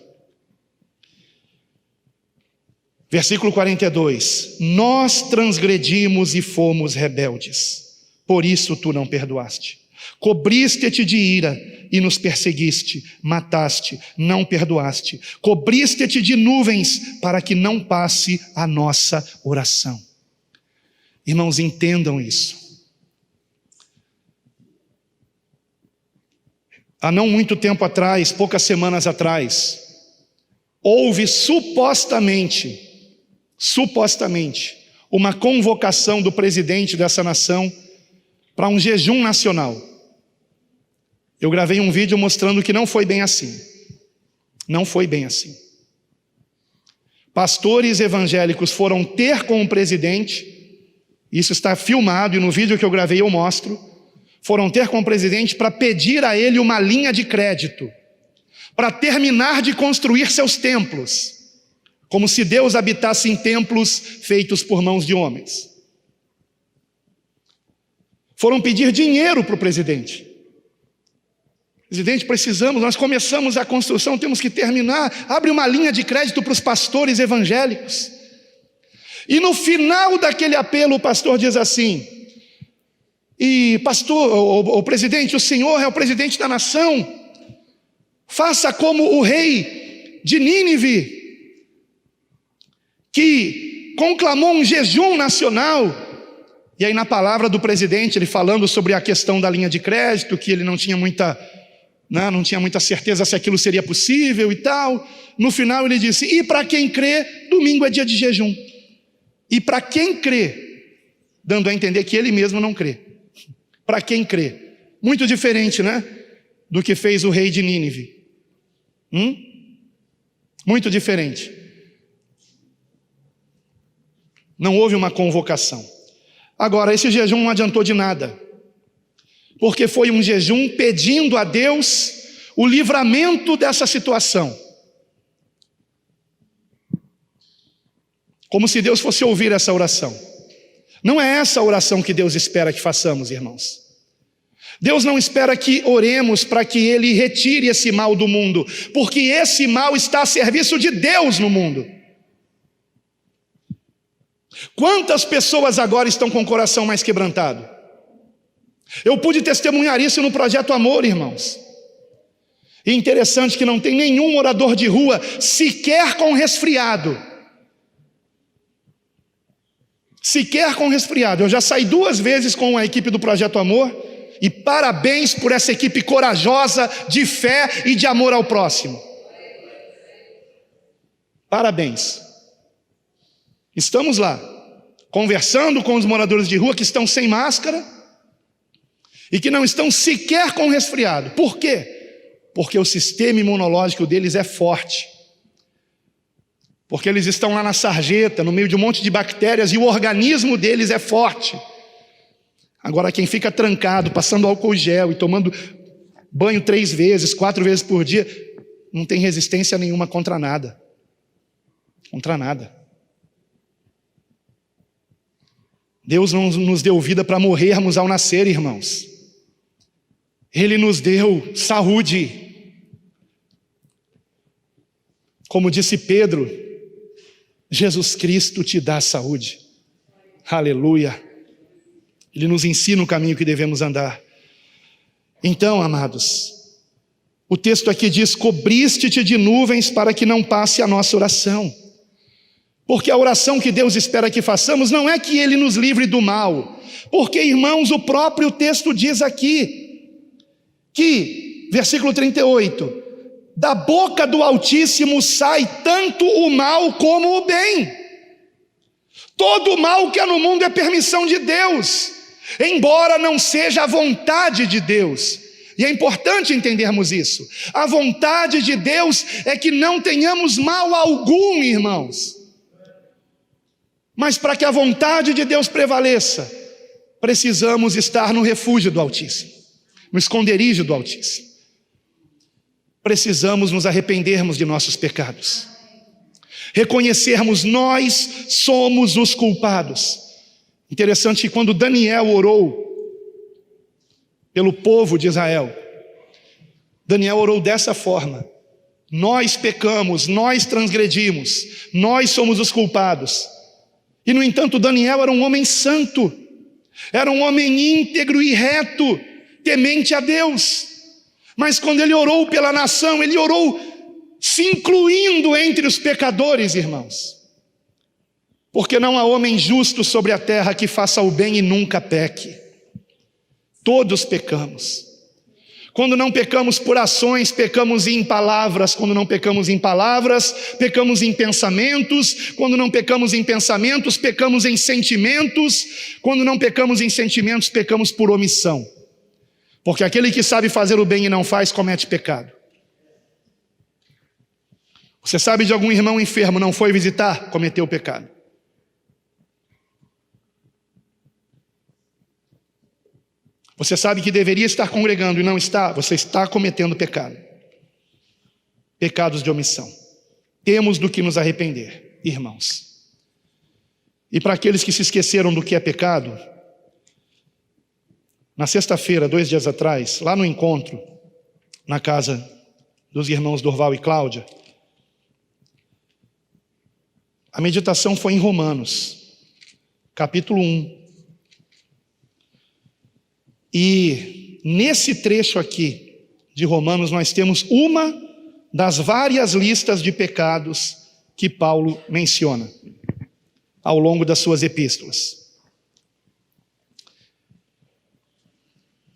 Versículo 42, nós transgredimos e fomos rebeldes, por isso tu não perdoaste. Cobriste-te de ira e nos perseguiste, mataste, não perdoaste. Cobriste-te de nuvens para que não passe a nossa oração. Irmãos, entendam isso. Há não muito tempo atrás, poucas semanas atrás, houve supostamente, uma convocação do presidente dessa nação para um jejum nacional. Eu gravei um vídeo mostrando que não foi bem assim. Não foi bem assim. Pastores evangélicos foram ter com o presidente, isso está filmado e no vídeo que eu gravei eu mostro, foram ter com o presidente para pedir a ele uma linha de crédito, para terminar de construir seus templos, como se Deus habitasse em templos feitos por mãos de homens. Foram pedir dinheiro para o presidente. Presidente, precisamos, nós começamos a construção, temos que terminar, abre uma linha de crédito para os pastores evangélicos. E no final daquele apelo o pastor diz assim, e pastor, o presidente, o senhor é o presidente da nação, faça como o rei de Nínive, que conclamou um jejum nacional. E aí na palavra do presidente, ele falando sobre a questão da linha de crédito, que ele não tinha muita certeza se aquilo seria possível e tal. No final ele disse, e para quem crê, domingo é dia de jejum. E para quem crê, dando a entender que ele mesmo não crê. Para quem crê. Muito diferente, né? Do que fez o rei de Nínive. Muito diferente. Não houve uma convocação. Agora, esse jejum não adiantou de nada. Porque foi um jejum pedindo a Deus o livramento dessa situação. Como se Deus fosse ouvir essa oração. Não é essa a oração que Deus espera que façamos, irmãos. Deus não espera que oremos para que Ele retire esse mal do mundo, porque esse mal está a serviço de Deus no mundo. Quantas pessoas agora estão com o coração mais quebrantado? Eu pude testemunhar isso no Projeto Amor, irmãos. E interessante que não tem nenhum morador de rua sequer com resfriado. Sequer com resfriado. Eu já saí 2 vezes com a equipe do Projeto Amor. E parabéns por essa equipe corajosa de fé e de amor ao próximo. Parabéns. Estamos lá, conversando com os moradores de rua que estão sem máscara e que não estão sequer com resfriado. Por quê? Porque o sistema imunológico deles é forte. Porque eles estão lá na sarjeta, no meio de um monte de bactérias, e o organismo deles é forte. Agora quem fica trancado, passando álcool gel e tomando banho 3 vezes, 4 vezes por dia, não tem resistência nenhuma contra nada. Contra nada. Deus não nos deu vida para morrermos ao nascer, irmãos. Ele nos deu saúde. Como disse Pedro, Jesus Cristo te dá saúde. Aleluia. Ele nos ensina o caminho que devemos andar. Então, amados, o texto aqui diz, cobriste-te de nuvens para que não passe a nossa oração. Porque a oração que Deus espera que façamos não é que Ele nos livre do mal. Porque, irmãos, o próprio texto diz aqui, que, versículo 38, da boca do Altíssimo sai tanto o mal como o bem. Todo o mal que há no mundo é permissão de Deus, embora não seja a vontade de Deus. E é importante entendermos isso. A vontade de Deus é que não tenhamos mal algum, irmãos. Mas para que a vontade de Deus prevaleça, precisamos estar no refúgio do Altíssimo, no esconderijo do Altíssimo. Precisamos nos arrependermos de nossos pecados, reconhecermos nós somos os culpados. Interessante que quando Daniel orou pelo povo de Israel, Daniel orou dessa forma: nós pecamos, nós transgredimos, nós somos os culpados. E no entanto Daniel era um homem santo, era um homem íntegro e reto, temente a Deus. Mas quando ele orou pela nação, ele orou se incluindo entre os pecadores, irmãos. Porque não há homem justo sobre a terra que faça o bem e nunca peque. Todos pecamos. Quando não pecamos por ações, pecamos em palavras. Quando não pecamos em palavras, pecamos em pensamentos. Quando não pecamos em pensamentos, pecamos em sentimentos. Quando não pecamos em sentimentos, pecamos por omissão. Porque aquele que sabe fazer o bem e não faz, comete pecado. Você sabe de algum irmão enfermo, não foi visitar, cometeu pecado. Você sabe que deveria estar congregando e não está, você está cometendo pecado. Pecados de omissão. Temos do que nos arrepender, irmãos. E para aqueles que se esqueceram do que é pecado, na sexta-feira, 2 dias atrás, lá no encontro, na casa dos irmãos Dorval e Cláudia, a meditação foi em Romanos, capítulo 1. E nesse trecho aqui de Romanos nós temos uma das várias listas de pecados que Paulo menciona ao longo das suas epístolas.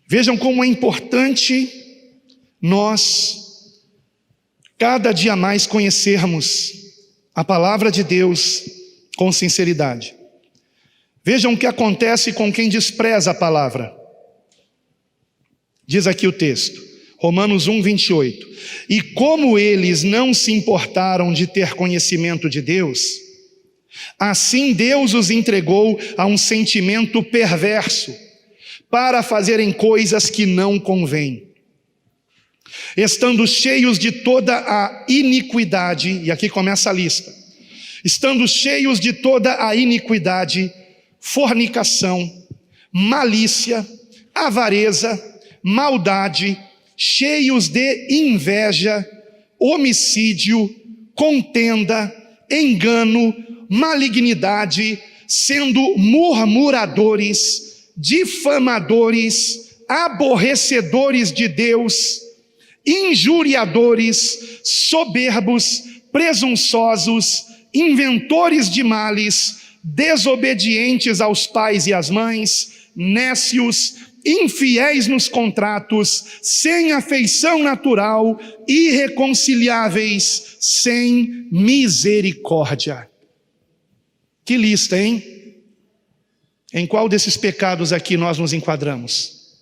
Vejam como é importante nós cada dia mais conhecermos a palavra de Deus com sinceridade. Vejam o que acontece com quem despreza a palavra. Diz aqui o texto, Romanos 1, 28. E como eles não se importaram de ter conhecimento de Deus, assim Deus os entregou a um sentimento perverso, para fazerem coisas que não convêm. Estando cheios de toda a iniquidade, e aqui começa a lista, estando cheios de toda a iniquidade, fornicação, malícia, avareza, maldade, cheios de inveja, homicídio, contenda, engano, malignidade, sendo murmuradores, difamadores, aborrecedores de Deus, injuriadores, soberbos, presunçosos, inventores de males, desobedientes aos pais e às mães, nécios, infiéis nos contratos, sem afeição natural, irreconciliáveis, sem misericórdia. Que lista, hein? Em qual desses pecados aqui nós nos enquadramos?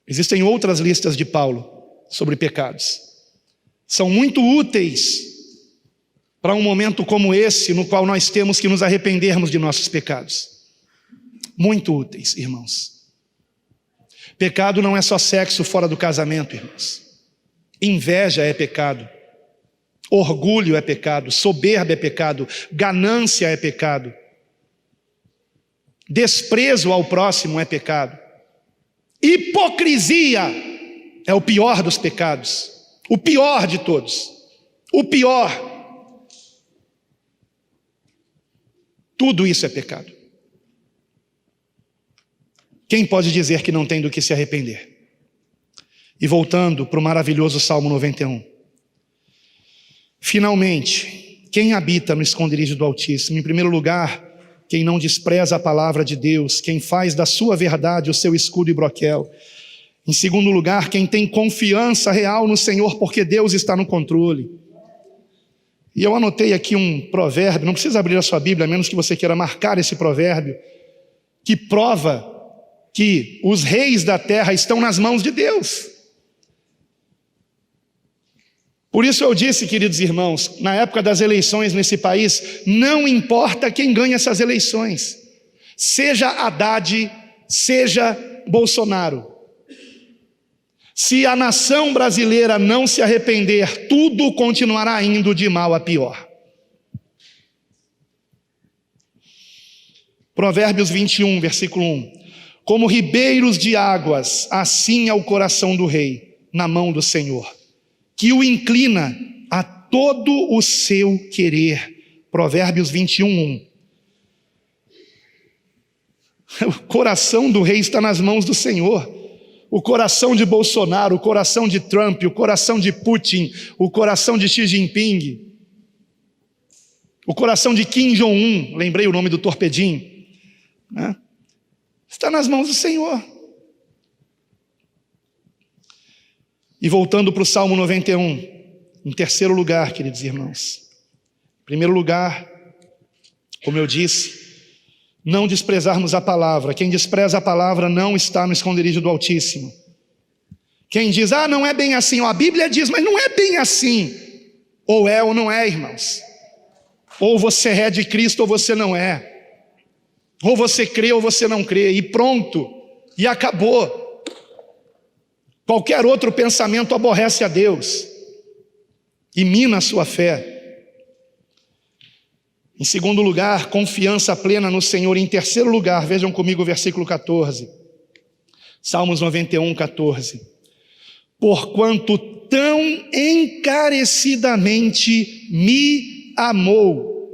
Existem outras listas de Paulo sobre pecados. São muito úteis para um momento como esse, no qual nós temos que nos arrependermos de nossos pecados. Muito úteis, irmãos. Pecado não é só sexo fora do casamento, irmãos. Inveja é pecado. Orgulho é pecado. Soberba é pecado. Ganância é pecado. Desprezo ao próximo é pecado. Hipocrisia é o pior dos pecados. O pior de todos. O pior. Tudo isso é pecado. Quem pode dizer que não tem do que se arrepender? E voltando para o maravilhoso Salmo 91. Finalmente, quem habita no esconderijo do Altíssimo? Em primeiro lugar, quem não despreza a palavra de Deus, quem faz da sua verdade o seu escudo e broquel. Em segundo lugar, quem tem confiança real no Senhor, porque Deus está no controle. E eu anotei aqui um provérbio, não precisa abrir a sua Bíblia, a menos que você queira marcar esse provérbio, que prova que os reis da terra estão nas mãos de Deus. Por isso eu disse, queridos irmãos, na época das eleições nesse país, não importa quem ganha essas eleições, seja Haddad, seja Bolsonaro. Se a nação brasileira não se arrepender, tudo continuará indo de mal a pior. Provérbios 21, versículo 1. Como ribeiros de águas, assim é o coração do rei, na mão do Senhor, que o inclina a todo o seu querer. Provérbios 21, 1. O coração do rei está nas mãos do Senhor. O coração de Bolsonaro, o coração de Trump, o coração de Putin, o coração de Xi Jinping, o coração de Kim Jong-un, lembrei o nome do torpedinho, né? Está nas mãos do Senhor. E voltando para o Salmo 91, em terceiro lugar, queridos irmãos. Em primeiro lugar, como eu disse, não desprezarmos a palavra. Quem despreza a palavra não está no esconderijo do Altíssimo. Quem diz, não é bem assim, a Bíblia diz, mas não é bem assim. Ou é ou não é, irmãos. Ou você é de Cristo ou você não é. Ou você crê ou você não crê, e pronto, e acabou. Qualquer outro pensamento aborrece a Deus e mina a sua fé. Em segundo lugar, confiança plena no Senhor. Em terceiro lugar, vejam comigo o versículo 14. Salmos 91, 14. Porquanto tão encarecidamente me amou,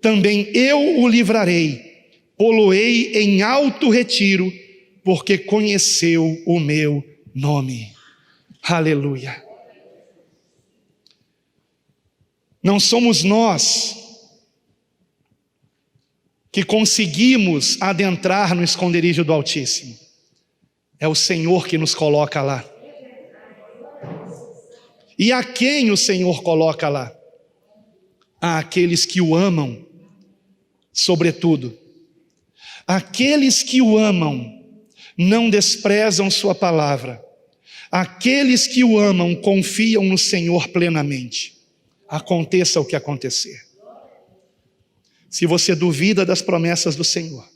também eu o livrarei, pô-lo-ei em alto retiro, porque conheceu o meu nome. Aleluia. Não somos nós que conseguimos adentrar no esconderijo do Altíssimo. É o Senhor que nos coloca lá. E a quem o Senhor coloca lá? Àqueles que o amam, sobretudo. Aqueles que o amam não desprezam sua palavra. Aqueles que o amam confiam no Senhor plenamente. Aconteça o que acontecer. Se você duvida das promessas do Senhor,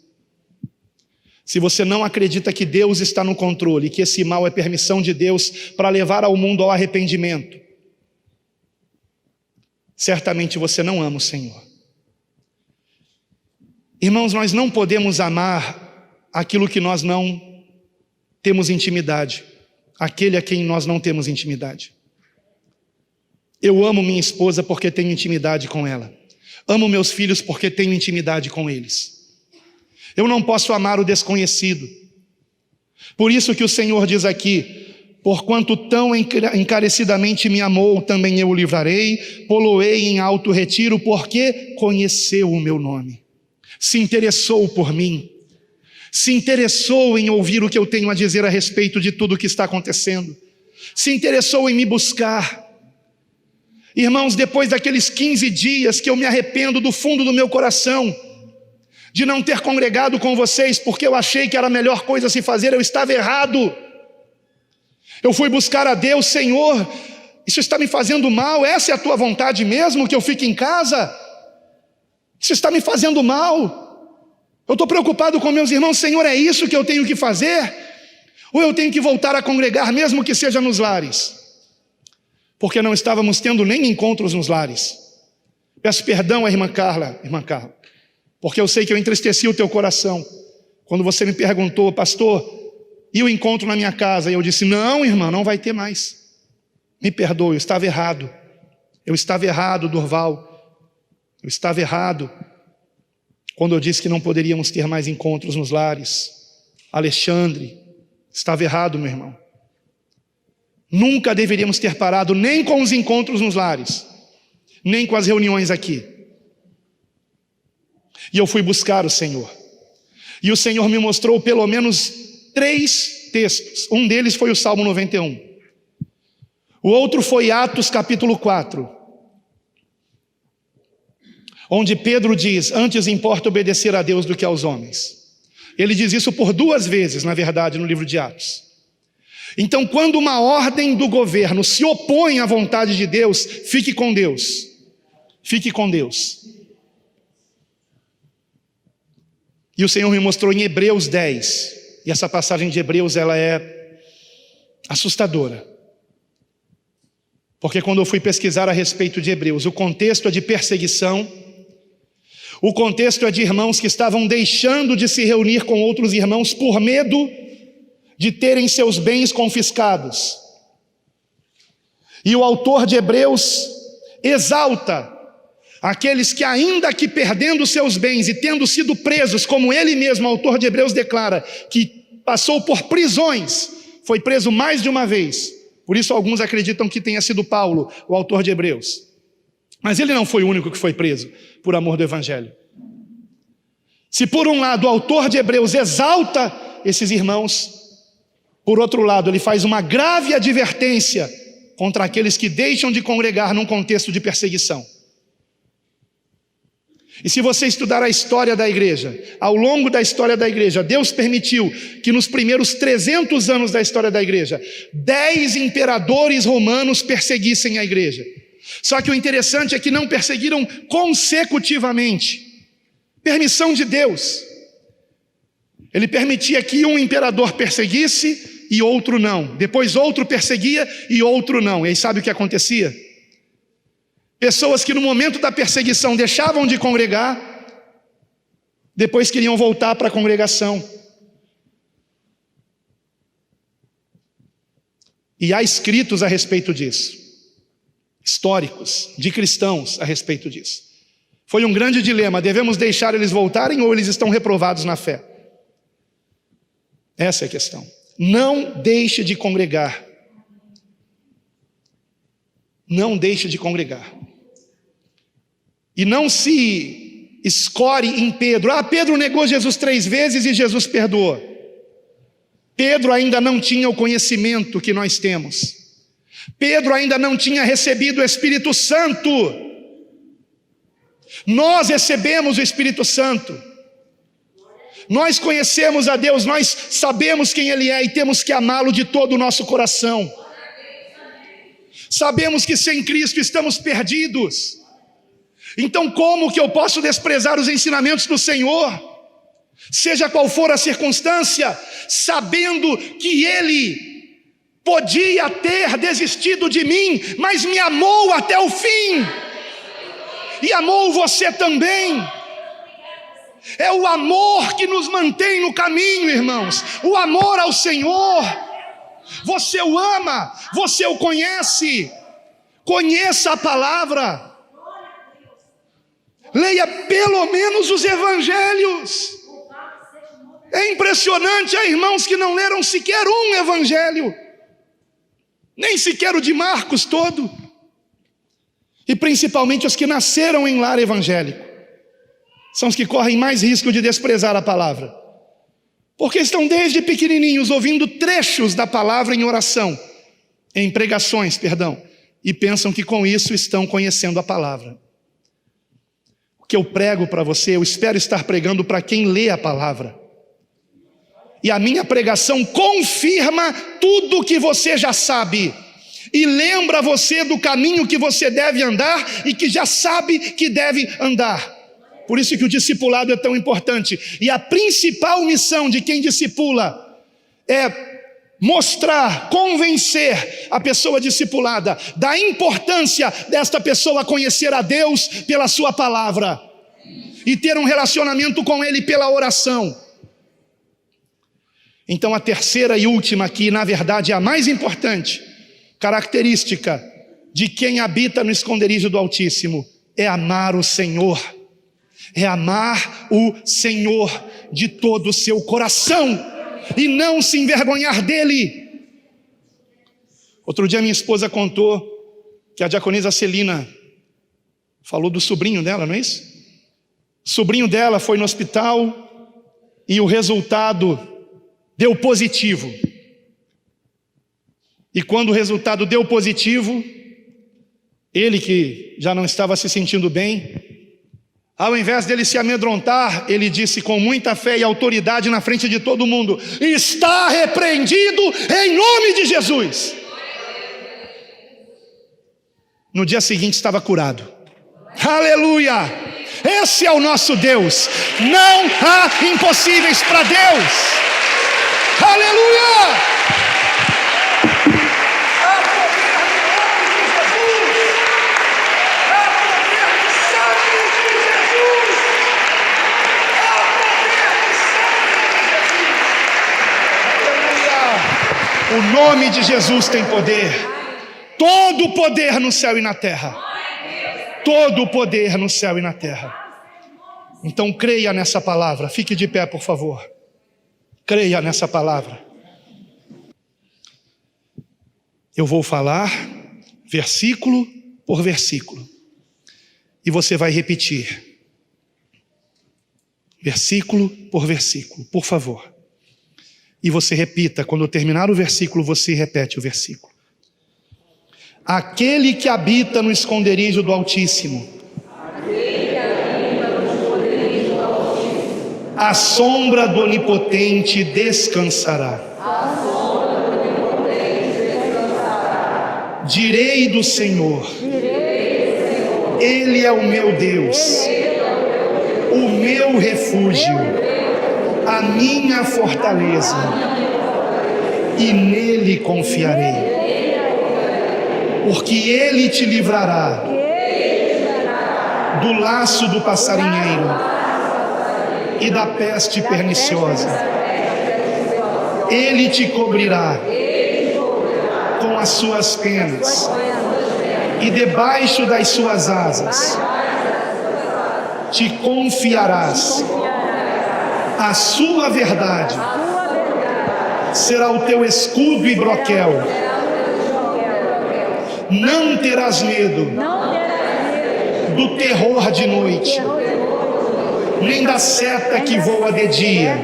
se você não acredita que Deus está no controle, que esse mal é permissão de Deus para levar ao mundo ao arrependimento, certamente você não ama o Senhor. Irmãos, nós não podemos amar aquilo que nós não temos intimidade, aquele a quem nós não temos intimidade. Eu amo minha esposa porque tenho intimidade com ela. Amo meus filhos porque tenho intimidade com eles. Eu não posso amar o desconhecido. Por isso que o Senhor diz aqui, porquanto tão encarecidamente me amou, também eu o livrarei, pô-lo-ei em alto retiro, porque conheceu o meu nome. Se interessou por mim, se interessou em ouvir o que eu tenho a dizer a respeito de tudo o que está acontecendo, se interessou em me buscar. Irmãos, depois daqueles 15 dias que eu me arrependo do fundo do meu coração, de não ter congregado com vocês, porque eu achei que era a melhor coisa a se fazer, eu estava errado. Eu fui buscar a Deus, Senhor, isso está me fazendo mal, essa é a tua vontade mesmo, que eu fique em casa? Isso está me fazendo mal. Eu estou preocupado com meus irmãos, Senhor, é isso que eu tenho que fazer? Ou eu tenho que voltar a congregar, mesmo que seja nos lares? Porque não estávamos tendo nem encontros nos lares. Peço perdão à irmã Carla, porque eu sei que eu entristeci o teu coração, quando você me perguntou, pastor, e o encontro na minha casa? E eu disse, não, irmã, não vai ter mais. Me perdoe, eu estava errado, Durval, eu estava errado, quando eu disse que não poderíamos ter mais encontros nos lares. Alexandre, estava errado, meu irmão. Nunca deveríamos ter parado nem com os encontros nos lares, nem com as reuniões aqui. E eu fui buscar o Senhor. E o Senhor me mostrou pelo menos 3 textos. Um deles foi o Salmo 91. O outro foi Atos capítulo 4. Onde Pedro diz, antes importa obedecer a Deus do que aos homens. Ele diz isso por 2 vezes, na verdade, no livro de Atos. Então, quando uma ordem do governo se opõe à vontade de Deus, fique com Deus. Fique com Deus. E o Senhor me mostrou em Hebreus 10. E essa passagem de Hebreus, ela é assustadora. Porque quando eu fui pesquisar a respeito de Hebreus, o contexto é de perseguição. O contexto é de irmãos que estavam deixando de se reunir com outros irmãos por medo de terem seus bens confiscados. E o autor de Hebreus exalta aqueles que, ainda que perdendo seus bens e tendo sido presos, como ele mesmo, o autor de Hebreus, declara, que passou por prisões, foi preso mais de uma vez. Por isso alguns acreditam que tenha sido Paulo, o autor de Hebreus. Mas ele não foi o único que foi preso por amor do Evangelho. Se por um lado o autor de Hebreus exalta esses irmãos, por outro lado ele faz uma grave advertência contra aqueles que deixam de congregar num contexto de perseguição. E se você estudar a história da igreja, ao longo da história da igreja, Deus permitiu que nos primeiros 300 anos da história da igreja, 10 imperadores romanos perseguissem a igreja. Só que o interessante é que não perseguiram consecutivamente. Permissão de Deus. Ele permitia que um imperador perseguisse e outro não. Depois outro perseguia e outro não. E aí sabe o que acontecia? Pessoas que no momento da perseguição deixavam de congregar, depois queriam voltar para a congregação. E há escritos a respeito disso, históricos, de cristãos a respeito disso. Foi um grande dilema: devemos deixar eles voltarem ou eles estão reprovados na fé? Essa é a questão. Não deixe de congregar. Não deixe de congregar. E não se escore em Pedro. Pedro negou Jesus 3 vezes e Jesus perdoou. Pedro ainda não tinha o conhecimento que nós temos. Pedro ainda não tinha recebido o Espírito Santo. Nós recebemos o Espírito Santo. Nós conhecemos a Deus, nós sabemos quem Ele é e temos que amá-lo de todo o nosso coração. Sabemos que sem Cristo estamos perdidos. Então como que eu posso desprezar os ensinamentos do Senhor? Seja qual for a circunstância, sabendo que Ele podia ter desistido de mim, mas me amou até o fim. E amou você também. É o amor que nos mantém no caminho, irmãos. O amor ao Senhor. Você o ama, você o conhece. Conheça a palavra. Leia pelo menos os evangelhos. É impressionante, há irmãos que não leram sequer um evangelho, nem sequer o de Marcos todo. E principalmente os que nasceram em lar evangélico são os que correm mais risco de desprezar a palavra, porque estão desde pequenininhos ouvindo trechos da palavra em oração, em pregações, e pensam que com isso estão conhecendo a palavra. O que eu prego para você, eu espero estar pregando para quem lê a palavra. E a minha pregação confirma tudo o que você já sabe e lembra você do caminho que você deve andar e que já sabe que deve andar. Por isso que o discipulado é tão importante. E a principal missão de quem discipula é mostrar, convencer a pessoa discipulada da importância desta pessoa conhecer a Deus pela sua palavra e ter um relacionamento com Ele pela oração. Então a terceira e última aqui, na verdade é a mais importante, característica de quem habita no esconderijo do Altíssimo, é amar o Senhor. É amar o Senhor de todo o seu coração e não se envergonhar dele. Outro dia minha esposa contou que a diaconisa Celina falou do sobrinho dela, não é isso? O sobrinho dela foi no hospital e o resultado deu positivo. E quando o resultado deu positivo, ele que já não estava se sentindo bem, ao invés dele se amedrontar, ele disse com muita fé e autoridade na frente de todo mundo: está repreendido em nome de Jesus. No dia seguinte estava curado. Aleluia! Esse é o nosso Deus. Não há impossíveis para Deus. Aleluia! O nome de Jesus tem poder. Todo o poder no céu e na terra. Todo o poder no céu e na terra. Então creia nessa palavra. Fique de pé, por favor. Creia nessa palavra. Eu vou falar versículo por versículo. E você vai repetir. Versículo por versículo, por favor. E você repita, quando eu terminar o versículo, você repete o versículo. Aquele que habita no esconderijo do Altíssimo A sombra do Onipotente descansará. Direi do Senhor, Ele é o meu Deus, o meu refúgio, a minha fortaleza, e nele confiarei. Porque Ele te livrará do laço do passarinheiro e da peste perniciosa. Ele te cobrirá com as suas penas, e debaixo das suas asas te confiarás. A sua verdade será o teu escudo e broquel. Não terás medo do terror de noite, nem da seta que voa de dia,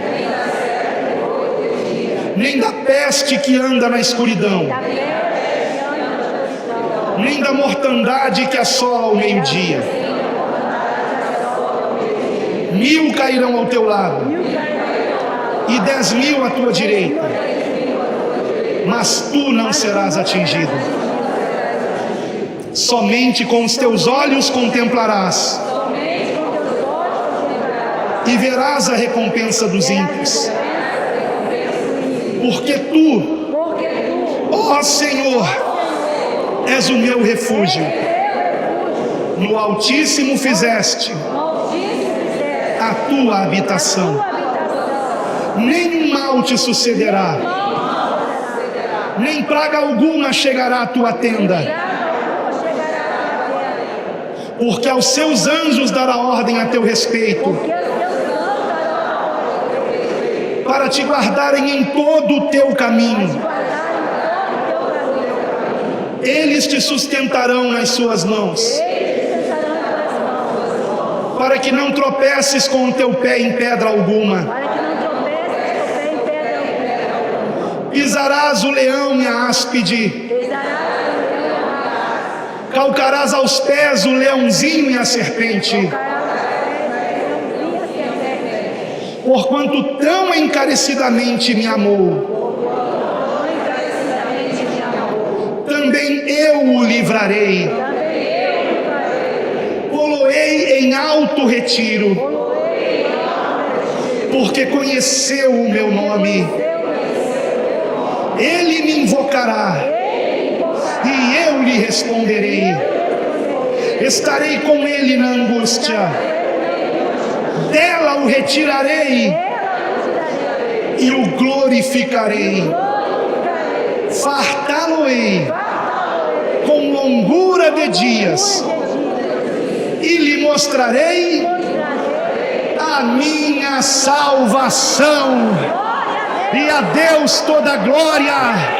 nem da peste que anda na escuridão, nem da mortandade que assola ao meio-dia. 1000 cairão ao teu lado e 10.000 à tua direita, mas tu não serás atingido. Somente com os teus olhos contemplarás e verás a recompensa dos ímpios. Porque tu, ó Senhor, és o meu refúgio. No Altíssimo fizeste a tua habitação. Nenhum mal te sucederá, nem praga alguma chegará à tua tenda. Porque aos seus anjos dará ordem a teu respeito, para te guardarem em todo o teu caminho. Eles te sustentarão nas suas mãos, para que não tropeces com o teu pé em pedra alguma. Pisarás o leão e a áspide, calcarás aos pés o leãozinho e a serpente. Porquanto tão encarecidamente me amou, também eu o livrarei. Poloei em alto retiro, porque conheceu o meu nome. Ele me invocará e eu lhe responderei. Estarei com ele na angústia, dela o retirarei e o glorificarei. Fartá-lo-ei com longura de dias e lhe mostrarei a minha salvação. E a Deus toda a glória.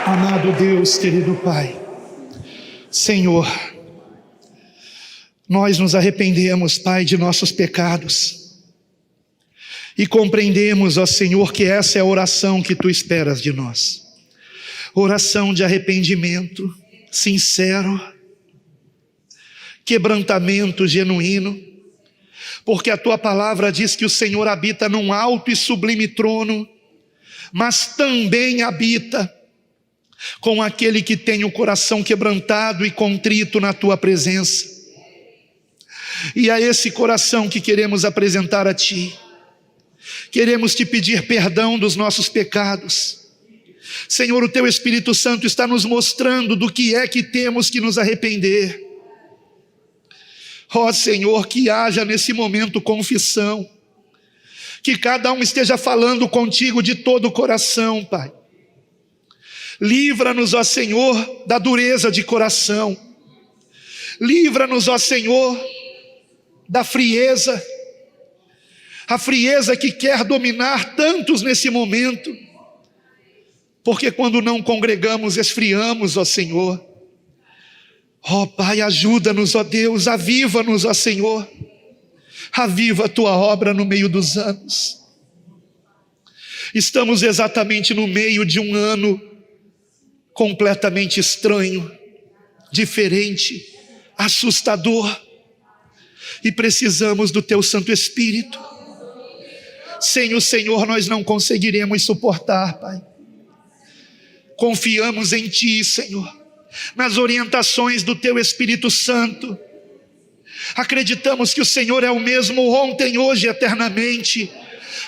Amado Deus, querido Pai, Senhor, nós nos arrependemos, Pai, de nossos pecados e compreendemos, ó Senhor, que essa é a oração que Tu esperas de nós. Oração de arrependimento sincero, quebrantamento genuíno, porque a Tua palavra diz que o Senhor habita num alto e sublime trono, mas também habita com aquele que tem o coração quebrantado e contrito na Tua presença. E a esse coração que queremos apresentar a Ti, queremos Te pedir perdão dos nossos pecados. Senhor, o Teu Espírito Santo está nos mostrando do que é que temos que nos arrepender. Ó Senhor, que haja nesse momento confissão, que cada um esteja falando contigo de todo o coração, Pai. Livra-nos, ó Senhor, da dureza de coração. Livra-nos, ó Senhor, da frieza. A frieza que quer dominar tantos nesse momento. Porque quando não congregamos, esfriamos, ó Senhor. Ó Pai, ajuda-nos, ó Deus, aviva-nos, ó Senhor. Aviva a tua obra no meio dos anos. Estamos exatamente no meio de um ano completamente estranho, diferente, assustador. E precisamos do teu Santo Espírito. Sem o Senhor nós não conseguiremos suportar, Pai. Confiamos em Ti, Senhor, nas orientações do teu Espírito Santo. Acreditamos que o Senhor é o mesmo ontem, hoje e eternamente.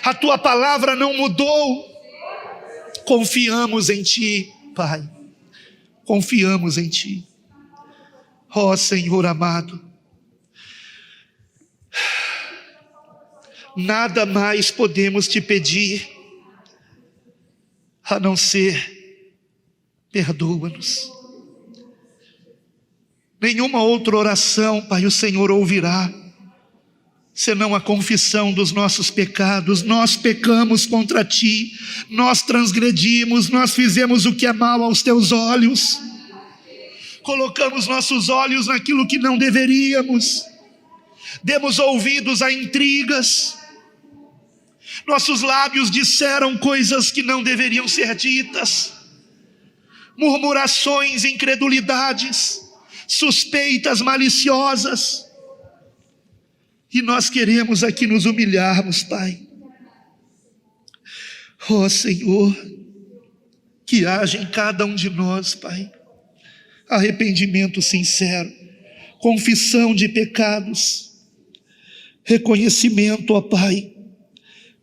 A tua palavra não mudou. Confiamos em Ti, Pai. Confiamos em Ti. Ó Senhor amado, nada mais podemos Te pedir a não ser perdoa-nos. Nenhuma outra oração, Pai, o Senhor ouvirá, senão a confissão dos nossos pecados. Nós pecamos contra Ti, nós transgredimos, nós fizemos o que é mal aos Teus olhos, colocamos nossos olhos naquilo que não deveríamos, demos ouvidos a intrigas, nossos lábios disseram coisas que não deveriam ser ditas, murmurações, incredulidades, suspeitas maliciosas. E nós queremos aqui nos humilharmos, Pai. Ó Senhor, que haja em cada um de nós, Pai, arrependimento sincero, confissão de pecados, reconhecimento, ó Pai,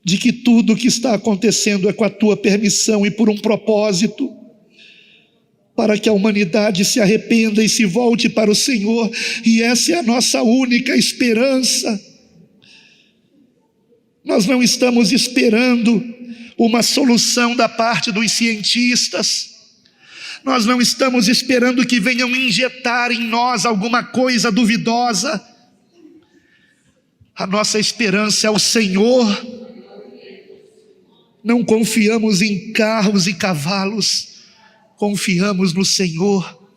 de que tudo o que está acontecendo é com a Tua permissão e por um propósito, para que a humanidade se arrependa e se volte para o Senhor. E essa é a nossa única esperança. Nós não estamos esperando uma solução da parte dos cientistas. Nós não estamos esperando que venham injetar em nós alguma coisa duvidosa. A nossa esperança é o Senhor. Não confiamos em carros e cavalos, confiamos no Senhor.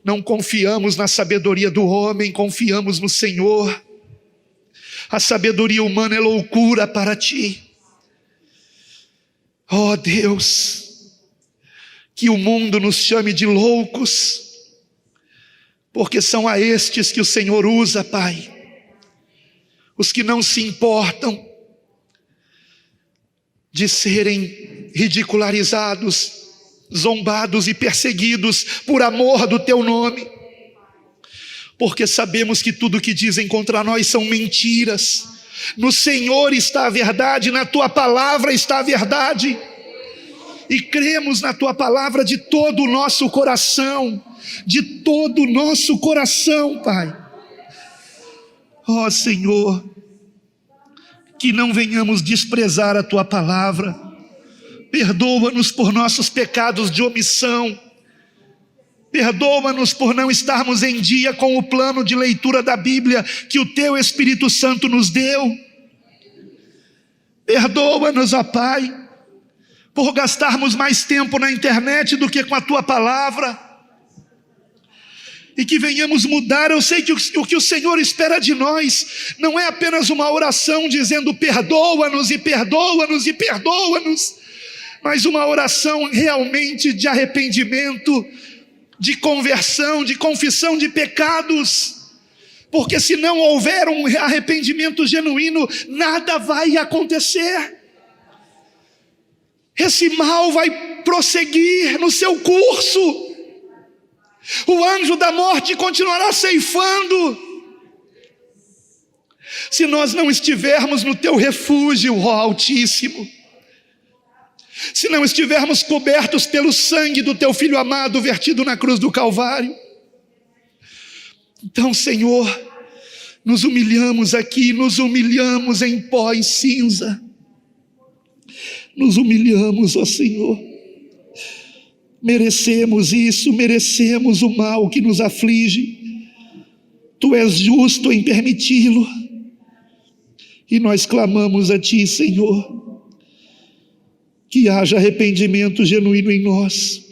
Não confiamos na sabedoria do homem, confiamos no Senhor. A sabedoria humana é loucura para Ti. Ó Deus, que o mundo nos chame de loucos, porque são a estes que o Senhor usa, Pai. Os que não se importam de serem ridicularizados, zombados e perseguidos por amor do Teu nome, porque sabemos que tudo que dizem contra nós são mentiras. No Senhor está a verdade, na Tua palavra está a verdade, e cremos na Tua palavra de todo o nosso coração, de todo o nosso coração, Pai. Ó Senhor, que não venhamos desprezar a Tua palavra. Perdoa-nos por nossos pecados de omissão. Perdoa-nos por não estarmos em dia com o plano de leitura da Bíblia que o Teu Espírito Santo nos deu. Perdoa-nos, ó Pai, por gastarmos mais tempo na internet do que com a Tua palavra. E que venhamos mudar. Eu sei que o que o Senhor espera de nós não é apenas uma oração dizendo perdoa-nos e perdoa-nos e perdoa-nos, mas uma oração realmente de arrependimento, de conversão, de confissão de pecados. Porque se não houver um arrependimento genuíno, nada vai acontecer. Esse mal vai prosseguir no seu curso. O anjo da morte continuará ceifando. Se nós não estivermos no Teu refúgio, ó Altíssimo, se não estivermos cobertos pelo sangue do Teu Filho amado vertido na cruz do Calvário, então, Senhor, nos humilhamos aqui, nos humilhamos em pó e cinza, nos humilhamos, ó Senhor. Merecemos isso, merecemos o mal que nos aflige. Tu és justo em permiti-lo, e nós clamamos a Ti, Senhor, que haja arrependimento genuíno em nós,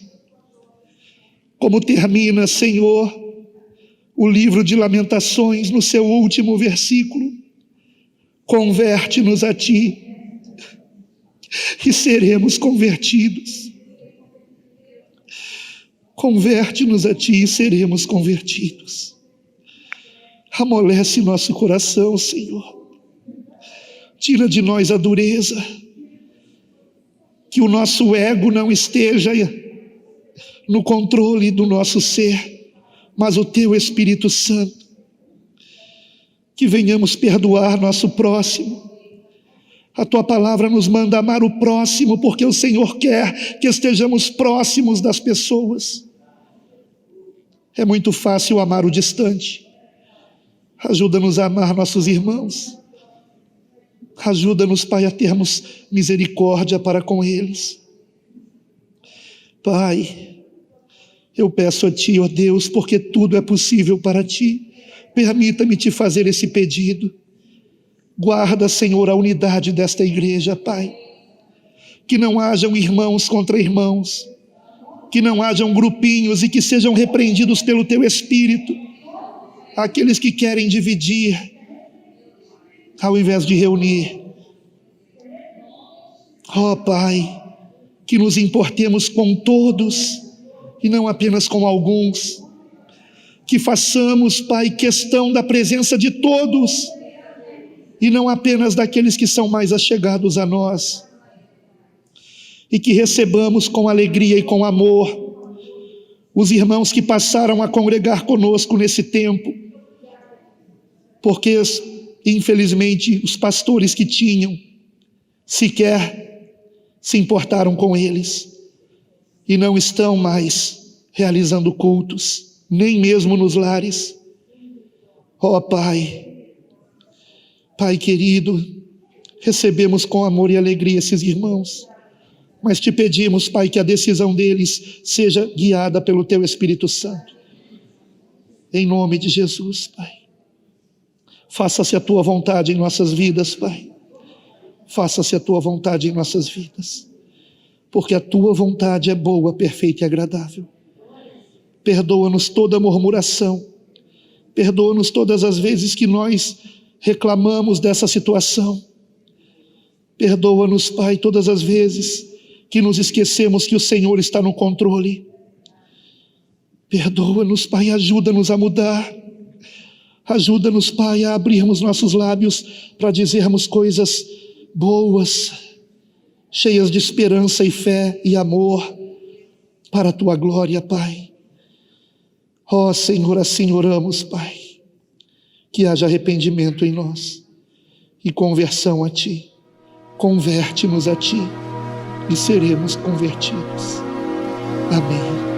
Como termina, Senhor, o livro de Lamentações no seu último versículo: converte-nos a Ti e seremos convertidos. Converte-nos a Ti e seremos convertidos. Amolece nosso coração, Senhor. Tira de nós a dureza. Que o nosso ego não esteja no controle do nosso ser, mas o Teu Espírito Santo. Que venhamos perdoar nosso próximo. A Tua palavra nos manda amar o próximo, porque o Senhor quer que estejamos próximos das pessoas. É muito fácil amar o distante. Ajuda-nos a amar nossos irmãos. Ajuda-nos, Pai, a termos misericórdia para com eles. Pai, eu peço a Ti, ó Deus, porque tudo é possível para Ti. Permita-me Te fazer esse pedido. Guarda, Senhor, a unidade desta igreja, Pai. Que não hajam irmãos contra irmãos. Que não hajam grupinhos e que sejam repreendidos pelo Teu Espírito. Aqueles que querem dividir, ao invés de reunir. Ó Pai, que nos importemos com todos e não apenas com alguns. Que façamos, Pai, questão da presença de todos e não apenas daqueles que são mais achegados a nós. E que recebamos com alegria e com amor os irmãos que passaram a congregar conosco nesse tempo, porque infelizmente os pastores que tinham sequer se importaram com eles e não estão mais realizando cultos, nem mesmo nos lares. Ó Pai, Pai querido, recebemos com amor e alegria esses irmãos, mas Te pedimos, Pai, que a decisão deles seja guiada pelo Teu Espírito Santo. Em nome de Jesus, Pai. Faça-se a Tua vontade em nossas vidas, Pai. Faça-se a Tua vontade em nossas vidas. Porque a Tua vontade é boa, perfeita e agradável. Perdoa-nos toda murmuração. Perdoa-nos todas as vezes que nós reclamamos dessa situação. Perdoa-nos, Pai, todas as vezes que nos esquecemos que o Senhor está no controle. Perdoa-nos, Pai, ajuda-nos a mudar. Ajuda-nos, Pai, a abrirmos nossos lábios para dizermos coisas boas, cheias de esperança e fé e amor, para a Tua glória, Pai. Ó Senhor, assim oramos, Pai, que haja arrependimento em nós e conversão a Ti. Converte-nos a Ti e seremos convertidos. Amém.